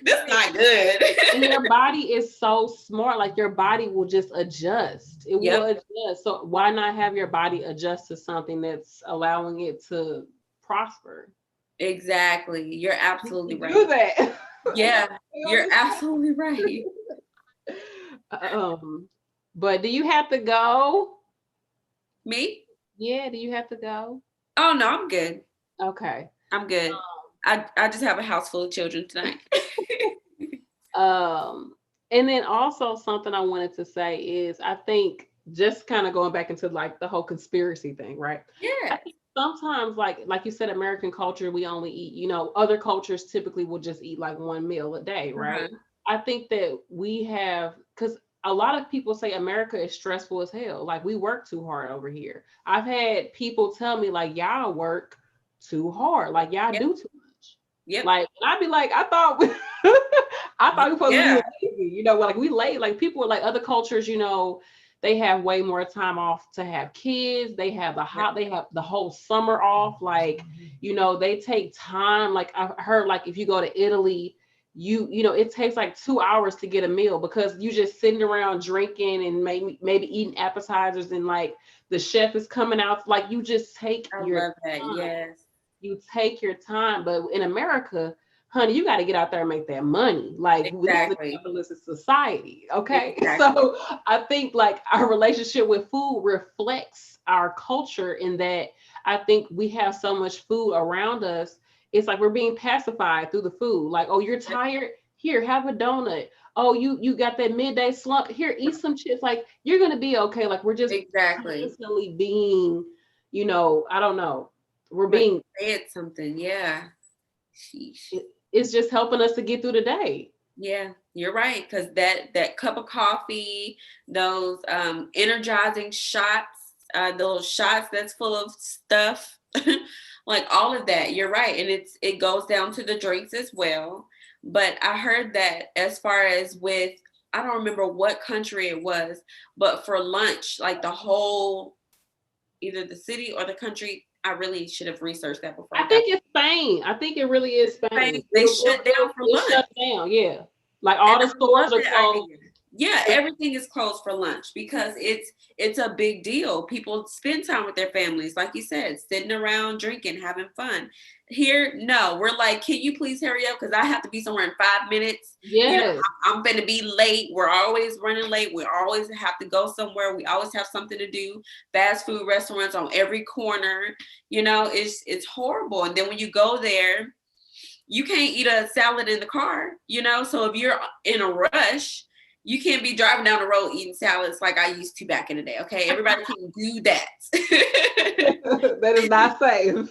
This is not good. And your body is so smart. Like your body will just adjust. It will adjust. So why not have your body adjust to something that's allowing it to prosper? Exactly. You're absolutely right. Do that. Yeah, you're absolutely right. But do you have to go? Me? Yeah, do you have to go? Oh no, I'm good. Okay. I'm good. I just have a house full of children tonight. Um, and then also something I wanted to say is I think just kind of going back into like the whole conspiracy thing, right? I Yes. think sometimes like you said, American culture, we only eat, other cultures typically will just eat like one meal a day, right? Uh-huh. I think that we have because a lot of people say America is stressful as hell. Like we work too hard over here. I've had people tell me like y'all work too hard, like y'all Yep. do too much. Yep. Like, and I'd be like, I thought I thought we were supposed to be Yeah. lazy, like we late. Like people are like other cultures, they have way more time off to have kids. Yep. They have the whole summer off. Like, they take time. Like I heard like if you go to Italy, it takes like 2 hours to get a meal because you just sitting around drinking and maybe eating appetizers and like the chef is coming out. Like you just take I your love that. time. Yes. You take your time. But in America, honey, you got to get out there and make that money. Like this is a Exactly. capitalist society. Okay. Exactly. So I think like our relationship with food reflects our culture in that I think we have so much food around us. It's like we're being pacified through the food. Like, oh, you're Yep. tired? Here, have a donut. Oh, you got that midday slump. Here, eat some chips. Like you're gonna be okay. Like we're just Exactly. constantly being, I don't know. We're Like being you said something. Yeah. Sheesh. it's just helping us to get through the day. Yeah, you're right. Because that cup of coffee, those energizing shots, those shots that's full of stuff, like all of that. You're right, and it goes down to the drinks as well. But I heard that as far as with, I don't remember what country it was, but for lunch, like the whole, either the city or the country. I really should have researched that before I I got think it's Spain. I think it really is Spain. they shut down for It lunch. shut down. Yeah, like And all the I love stores are that closed. idea. Yeah, everything is closed for lunch because it's a big deal. People spend time with their families, like you said, sitting around drinking, having fun. Here, no, we're like, can you please hurry up? Because I have to be somewhere in 5 minutes. Yes, I'm gonna be late. We're always running late. We always have to go somewhere. We always have something to do. Fast food restaurants on every corner. It's horrible. And then when you go there, you can't eat a salad in the car. So if you're in a rush, you can't be driving down the road eating salads like I used to back in the day. Okay, everybody can do that. that is not safe.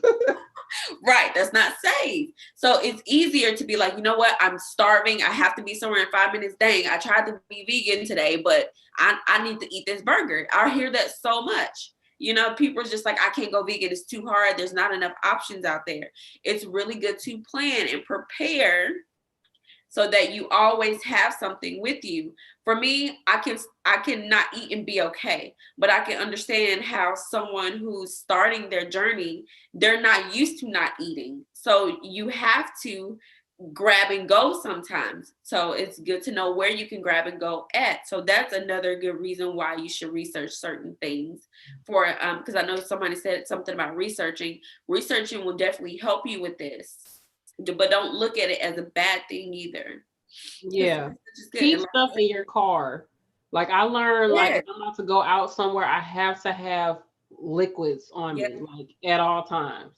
Right, that's not safe. So it's easier to be like, you know what, I'm starving, I have to be somewhere in 5 minutes. Dang, I tried to be vegan today, but I need to eat this burger. I hear that so much. People are just like, I can't go vegan, it's too hard, there's not enough options out there. It's really good to plan and prepare so that you always have something with you. For me, I can not eat and be okay, but I can understand how someone who's starting their journey, they're not used to not eating. So you have to grab and go sometimes. So it's good to know where you can grab and go at. So that's another good reason why you should research certain things for because I know somebody said something about researching. Researching will definitely help you with this, but don't look at it as a bad thing either. Because Yeah, research is good. keep And like, stuff in your car. Like I learned, like yeah, if I'm about to go out somewhere, I have to have liquids on yeah, me, like at all times.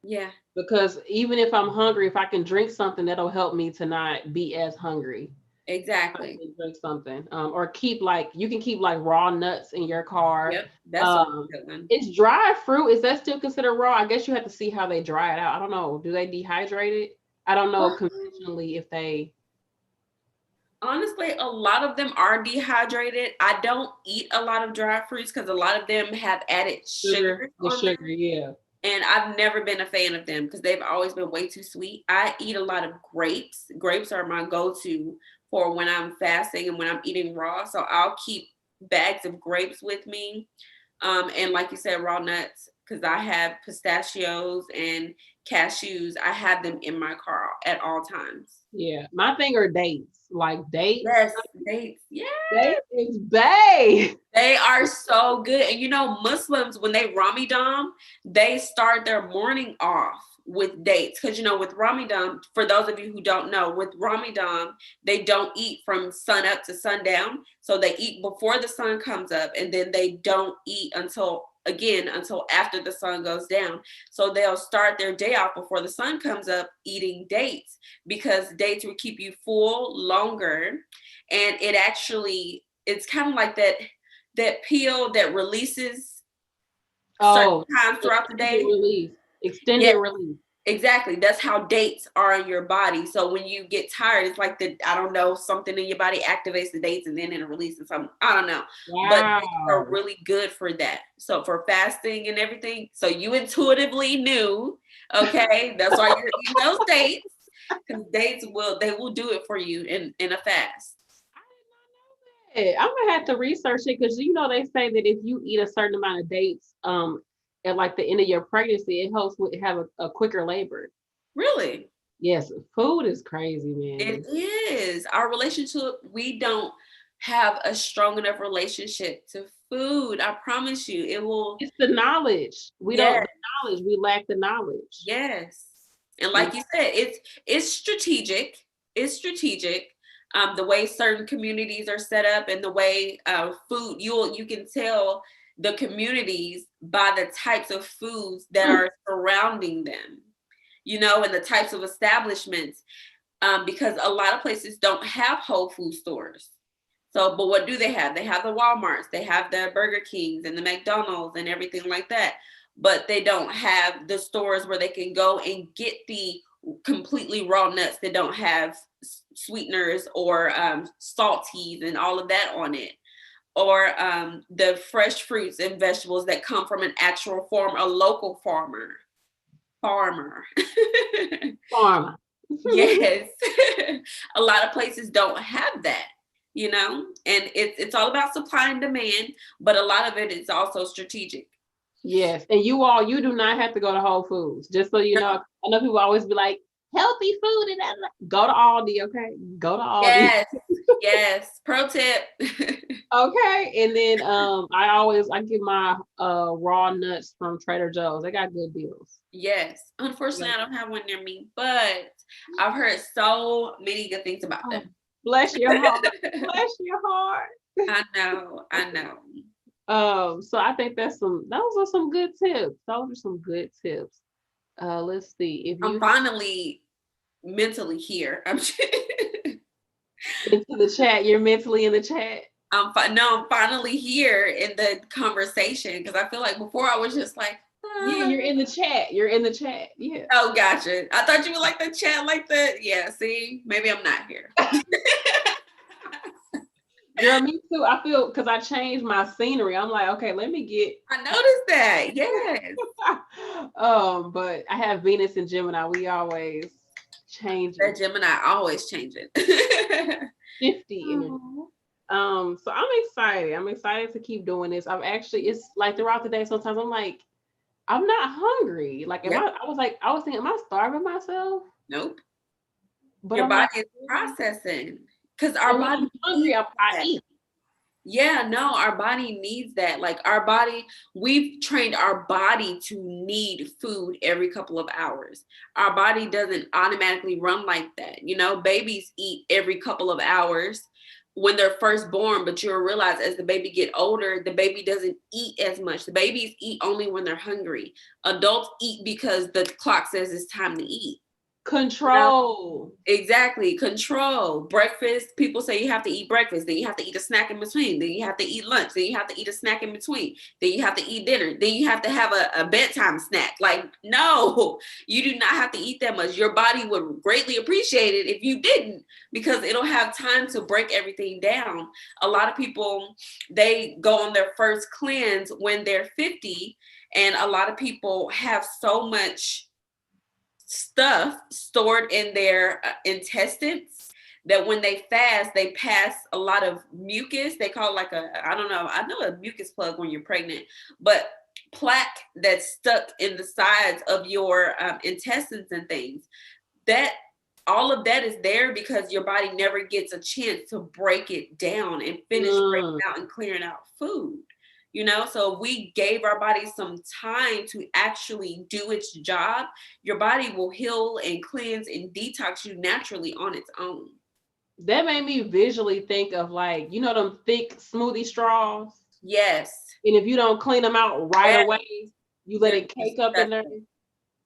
yeah, Because even if I'm hungry, if I can drink something, that'll help me to not be as hungry. I exactly. can drink something, or keep like you can keep like raw nuts in your car. Yep, that's a Um, good one. is dried fruit, is that still considered raw? I guess you have to see how they dry it out. I don't know. Do they dehydrate it? I don't know conventionally if they. Honestly, a lot of them are dehydrated. I don't eat a lot of dry fruits because a lot of them have added Sugar, sugars the on sugar, them. yeah. And I've never been a fan of them because they've always been way too sweet. I eat a lot of grapes. Grapes are my go-to for when I'm fasting and when I'm eating raw. So I'll keep bags of grapes with me. And like you said, raw nuts, because I have pistachios and cashews. I have them in my car at all times. Yeah. My thing are dates. Like dates. Yes, dates. Yeah. Dates is bae. They are so good. And Muslims, when they Ramadan, they start their morning off with dates. Because, with Ramadan, for those of you who don't know, with Ramadan, they don't eat from sun up to sundown. So they eat before the sun comes up and then they don't eat until again until after the sun goes down. So they'll start their day off before the sun comes up eating dates, because dates will keep you full longer. And it's kind of like that pill that releases certain Oh, times throughout the extended day. release. Yeah, Extended release. exactly. That's how dates are in your body. So when you get tired, it's like I don't know, something in your body activates the dates and then it releases something. I don't know. But dates are Wow. really good for that. So for fasting and everything. So you intuitively knew, okay, that's why you're eating those dates. Because they will do it for you in a fast. Hey, I'm gonna have to research it because they say that if you eat a certain amount of dates, at like the end of your pregnancy, it helps with have a quicker labor. Really? Yes, food is crazy, It man. is. Our relationship, we don't have a strong enough relationship to food. I promise you, it will. It's the knowledge. We don't Yes, the knowledge. We lack the knowledge. yes. And Yeah. like you said, it's strategic. It's strategic. The way certain communities are set up and the way food, you can tell the communities by the types of foods that are surrounding them, and the types of establishments. Because a lot of places don't have whole food stores. So, but what do they have? They have the Walmarts, they have the Burger Kings and the McDonald's and everything like that. But they don't have the stores where they can go and get the completely raw nuts that don't have sweeteners or salties and all of that on it. Or the fresh fruits and vegetables that come from an actual farm, a local farmer. Pharma. Yes. A lot of places don't have that, and it's all about supply and demand, but a lot of it is also strategic. Yes, and you do not have to go to Whole Foods. Just so you No. know, I know people always be like healthy food and that. Go to Aldi, okay? Go to Aldi. Yes. Yes. Pro tip. Okay, and then I get my raw nuts from Trader Joe's. They got good deals. Yes. Unfortunately, I don't have one near me, but I've heard so many good things about Oh, them. bless your heart. Bless your heart. I know. I know. So I think those are some good tips. Those are some good tips. Let's see. If I'm you finally mentally here. into the chat, you're mentally in the chat. I'm finally here in the conversation, because I feel like before I was just like, Yeah, you're in the chat. You're in the chat. Yeah. oh, gotcha. I thought you would like the chat like that. Yeah, see, maybe I'm not here. Girl, me too. I feel because I changed my scenery. I'm like, okay, let me get I noticed that. Yes. but I have Venus and Gemini. We always change That it. Gemini always changing. 50 energy. So I'm excited. I'm excited to keep doing this. It's like throughout the day, sometimes I'm like, I'm not hungry. Like, Yep. I was thinking, am I starving myself? Nope. But Your I'm body like, is processing, because so our when body I'm hungry, needs I that. eat. Yeah, no, our body needs that. Like our body, we've trained our body to need food every couple of hours. Our body doesn't automatically run like that. Babies eat every couple of hours when they're first born, but you'll realize as the baby get older, the baby doesn't eat as much. The babies eat only when they're hungry. Adults eat because the clock says it's time to eat. Control. Exactly. Control. Breakfast. People say you have to eat breakfast. Then you have to eat a snack in between. Then you have to eat lunch. Then you have to eat a snack in between. Then you have to eat dinner. Then you have to have a bedtime snack. Like, no, you do not have to eat that much. Your body would greatly appreciate it if you didn't, because it'll have time to break everything down. A lot of people, they go on their first cleanse when they're 50, and a lot of people have so much stuff stored in their intestines that when they fast, they pass a lot of mucus. They call it like I don't know. I know a mucus plug when you're pregnant, but plaque that's stuck in the sides of your intestines and things. That all of that is there because your body never gets a chance to break it down and finish breaking out and clearing out food. So we gave our body some time to actually do its job. Your body will heal and cleanse and detox you naturally on its own. That made me visually think of, like, them thick smoothie straws. Yes. And if you don't clean them out right Yes. away, you let They're it cake up in there. disgusting.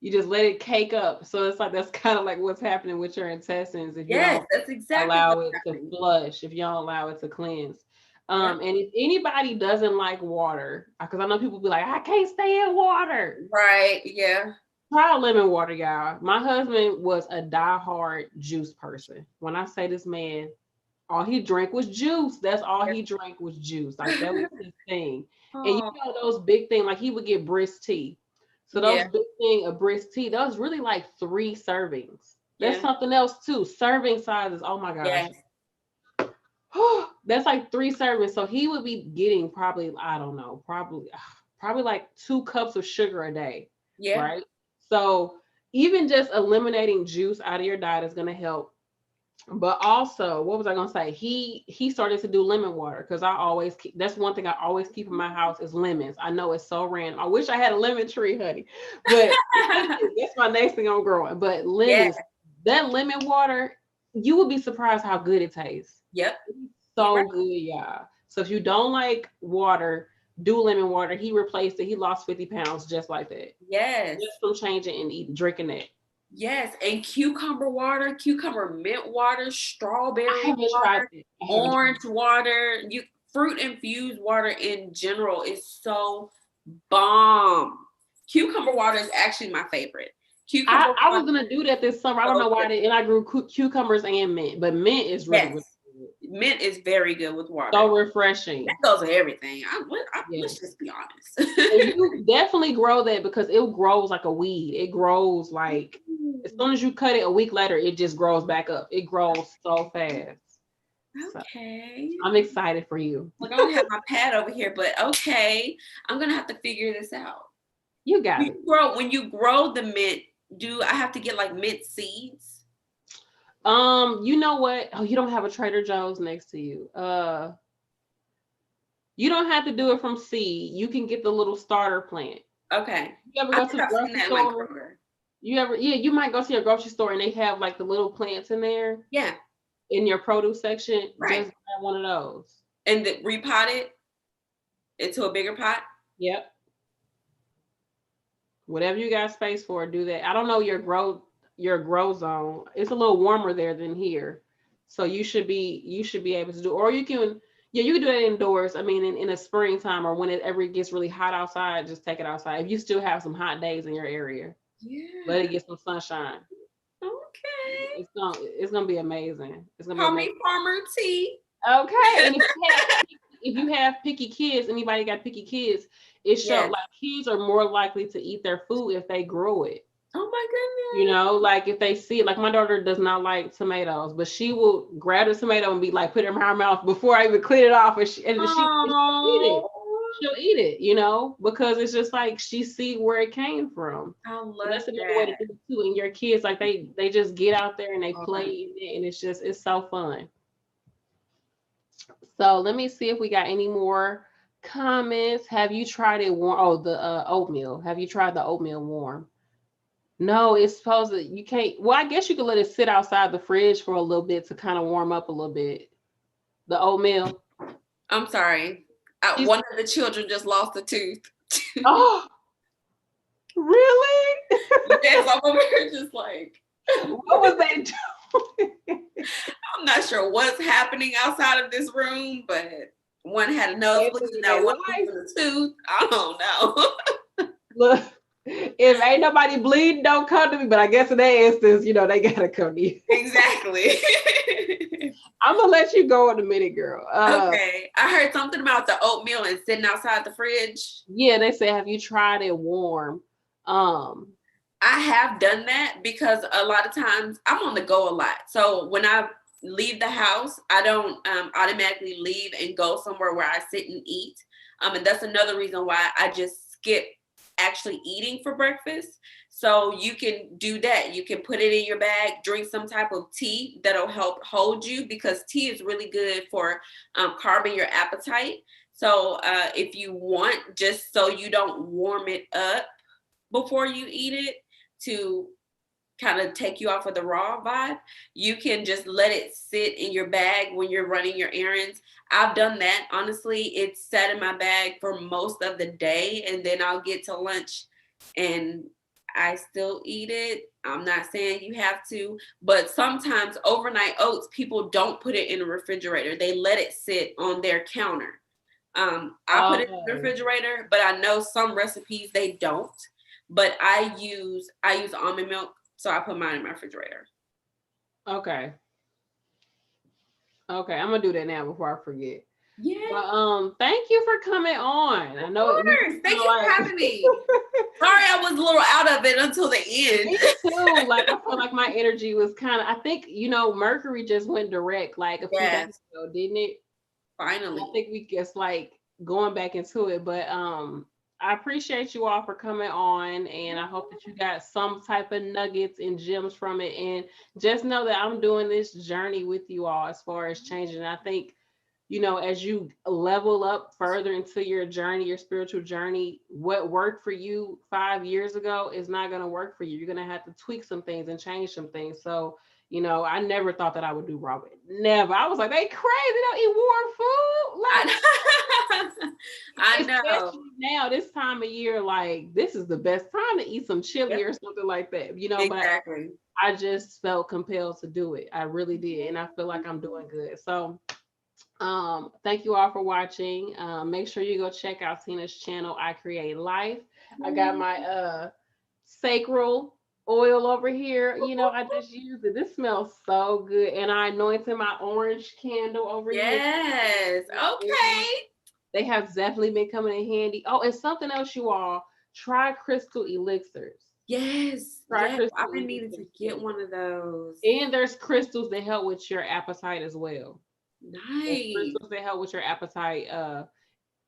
You just let it cake up. So it's like that's kind of like what's happening with your intestines if you Yes, don't that's exactly allow what's it to happening. flush, if you don't allow it to cleanse. Yeah. And if anybody doesn't like water, because I know people be like, I can't stay in water. Right. Yeah. Try lemon water, y'all. My husband was a diehard juice person. When I say this man, all he drank was juice. That's all he drank was juice. Like that was his thing. And you Oh, know those big things, like he would get brisk tea. So those yeah. big thing of brisk tea, that was really like 3 servings. That's Yeah. something else too. Serving sizes. Oh my gosh. Yes. That's like 3 servings. So he would be getting probably, I don't know, probably like 2 cups of sugar a day. Yeah. Right. So even just eliminating juice out of your diet is gonna help. But also, what was I gonna say? He started to do lemon water because I always keep, that's one thing I always keep in my house is lemons. I know it's so random. I wish I had a lemon tree, honey, but that's my next thing I'm growing. But Yeah. lemons, that lemon water, you would be surprised how good it tastes. Yep. It's You're right. so good, y'all. So if you don't like water, do lemon water. He replaced it. He lost 50 pounds just like that, Yes. just from changing and eating, drinking that. Yes. And cucumber water, cucumber mint water, I strawberry haven't tried water, it. I haven't tried orange water, fruit infused water in general is so bomb. Cucumber water is actually my favorite. Cucumber I was water gonna do that this summer. I is don't know so why good. I did, and I grew cucumbers and mint, but mint is really, really Yes. good. Mint is very good with water. So refreshing. That goes with everything. Yes. Let's just be honest. And you definitely grow that because it grows like a weed. It grows like as soon as you cut it a week later, it just grows back up. It grows so fast. So Okay. I'm excited for you. Like I don't have my pad over here, but okay. I'm gonna have to figure this out. You got it. When you grow the mint, do I have to get like mint seeds? You know what? Oh, you don't have a Trader Joe's next to you. You don't have to do it from seed. You can get the little starter plant. Okay. You ever I go think to the I've seen grocery that in like store? Kroger. Yeah, you might go to your grocery store and they have like the little plants in there Yeah, in your produce section. right. Just grab one of those. And repot it into a bigger pot. Yep. Whatever you got space for, do that. I don't know your grow zone. It's a little warmer there than here. So you should be able to do, or you can, yeah, you can do that indoors. I mean, in the springtime or when it ever gets really hot outside, just take it outside. If you still have some hot days in your area, let Yeah. it get some sunshine. Okay. It's gonna be amazing. It's gonna be Call amazing. me Farmer T. Okay, and if you have picky kids, anybody got picky kids, it shows Yes. like kids are more likely to eat their food if they grow it. Oh my You goodness. know, like if they see it, like my daughter does not like tomatoes, but she will grab the tomato and be like, put it in her mouth before I even clean it off, and she'll eat it. Oh, She'll eat it, because it's just like she see where it came from. I And love that's another way to that. do it too. And your kids, like they just get out there and they Oh, play in it, and it's so fun. So let me see if we got any more comments. Have you tried it warm? Oh, the oatmeal. Have you tried the oatmeal warm? No, it's supposed to, you can't. Well, I guess you could let it sit outside the fridge for a little bit to kind of warm up a little bit. The oatmeal. I'm sorry. She's, One of the children just lost a tooth. oh, really? Yes, I'm over here just like, What was they doing? I'm not sure what's happening outside of this room, but one had a nosebleed and now Their one life. losing a tooth. I don't know. Look, if ain't nobody bleeding, don't come to me. But I guess in that instance, they gotta come to you. Exactly. I'm gonna let you go in a minute, girl. Okay. I heard something about the oatmeal and sitting outside the fridge. Yeah, they say, have you tried it warm? I have done that because a lot of times I'm on the go a lot. So when I leave the house, I don't automatically leave and go somewhere where I sit and eat. And that's another reason why I just skip actually eating for breakfast. So you can do that. You can put it in your bag, drink some type of tea that'll help hold you because tea is really good for carbing your appetite. So if you want, just so you don't warm it up before you eat it, to kind of take you off of the raw vibe, you can just let it sit in your bag when you're running your errands. I've done that. Honestly, it's sat in my bag for most of the day, and then I'll get to lunch and I still eat it. I'm not saying you have to, but sometimes overnight oats, people don't put it in the refrigerator. They let it sit on their counter. I put it in the Oh, refrigerator, but I know some recipes they don't. But I use almond milk, so I put mine in my refrigerator. okay. Okay, I'm gonna do that now before I forget. Yeah, But thank you for coming on. I of know we course. kind Thank of you for like having me. Sorry, I was a little out of it until the end. me too. Like I feel like my energy was kind of. I think Mercury just went direct like a few days Yes, ago, didn't it? I finally. think we just like going back into it, but I appreciate you all for coming on, and I hope that you got some type of nuggets and gems from it. And just know that I'm doing this journey with you all as far as changing. I think as you level up further into your journey, your spiritual journey, what worked for you 5 years ago is not going to work for you. You're going to have to tweak some things and change some things. So, I never thought that I would do raw. Never. I was like, they crazy. They don't eat warm food. Like, I, I know. especially now, this time of year, like, this is the best time to eat some chili Yep, or something like that. But exactly. I just felt compelled to do it. I really did. And I feel like I'm doing good. So, thank you all for watching. Make sure you go check out Tina's channel, I Create Life. I got my sacral oil over here. I just used it. This smells so good. And I anointed my orange candle over here. Yes. Okay. They have definitely been coming in handy. Oh, and something else, you all try crystal elixirs. Yes. Try Yes. crystal I've been needing to elixirs get too. one of those. And there's crystals that help with your appetite as well. There's Nice. crystals that help with your appetite.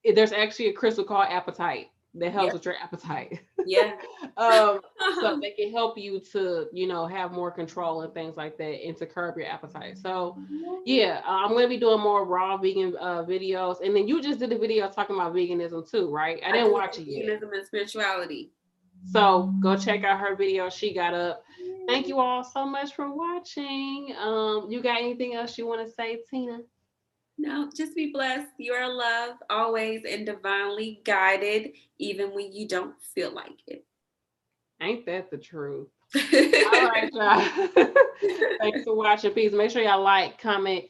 There's actually a crystal called appetite that helps Yep. with your appetite. Yeah. So they can help you to have more control and things like that, and to curb your appetite. So yeah, I'm going to be doing more raw vegan videos. And then you just did a video talking about veganism too, right? I I didn't did watch it yet, veganism and spirituality. so go check out her video she got up. Thank you all so much for watching. You got anything else you want to say, Tina? No, just be blessed. You are loved always and divinely guided, even when you don't feel like it. Ain't that the truth? All right, y'all. Thanks for watching. Please make sure y'all like, comment,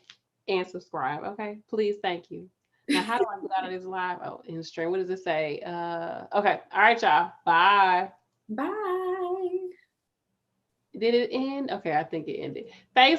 and subscribe. Okay, please, thank you. Now, how do I get out of this live? Oh, in stream. What does it say? Okay. All right, y'all. Bye. Bye. Did it end? Okay, I think it ended. Thanks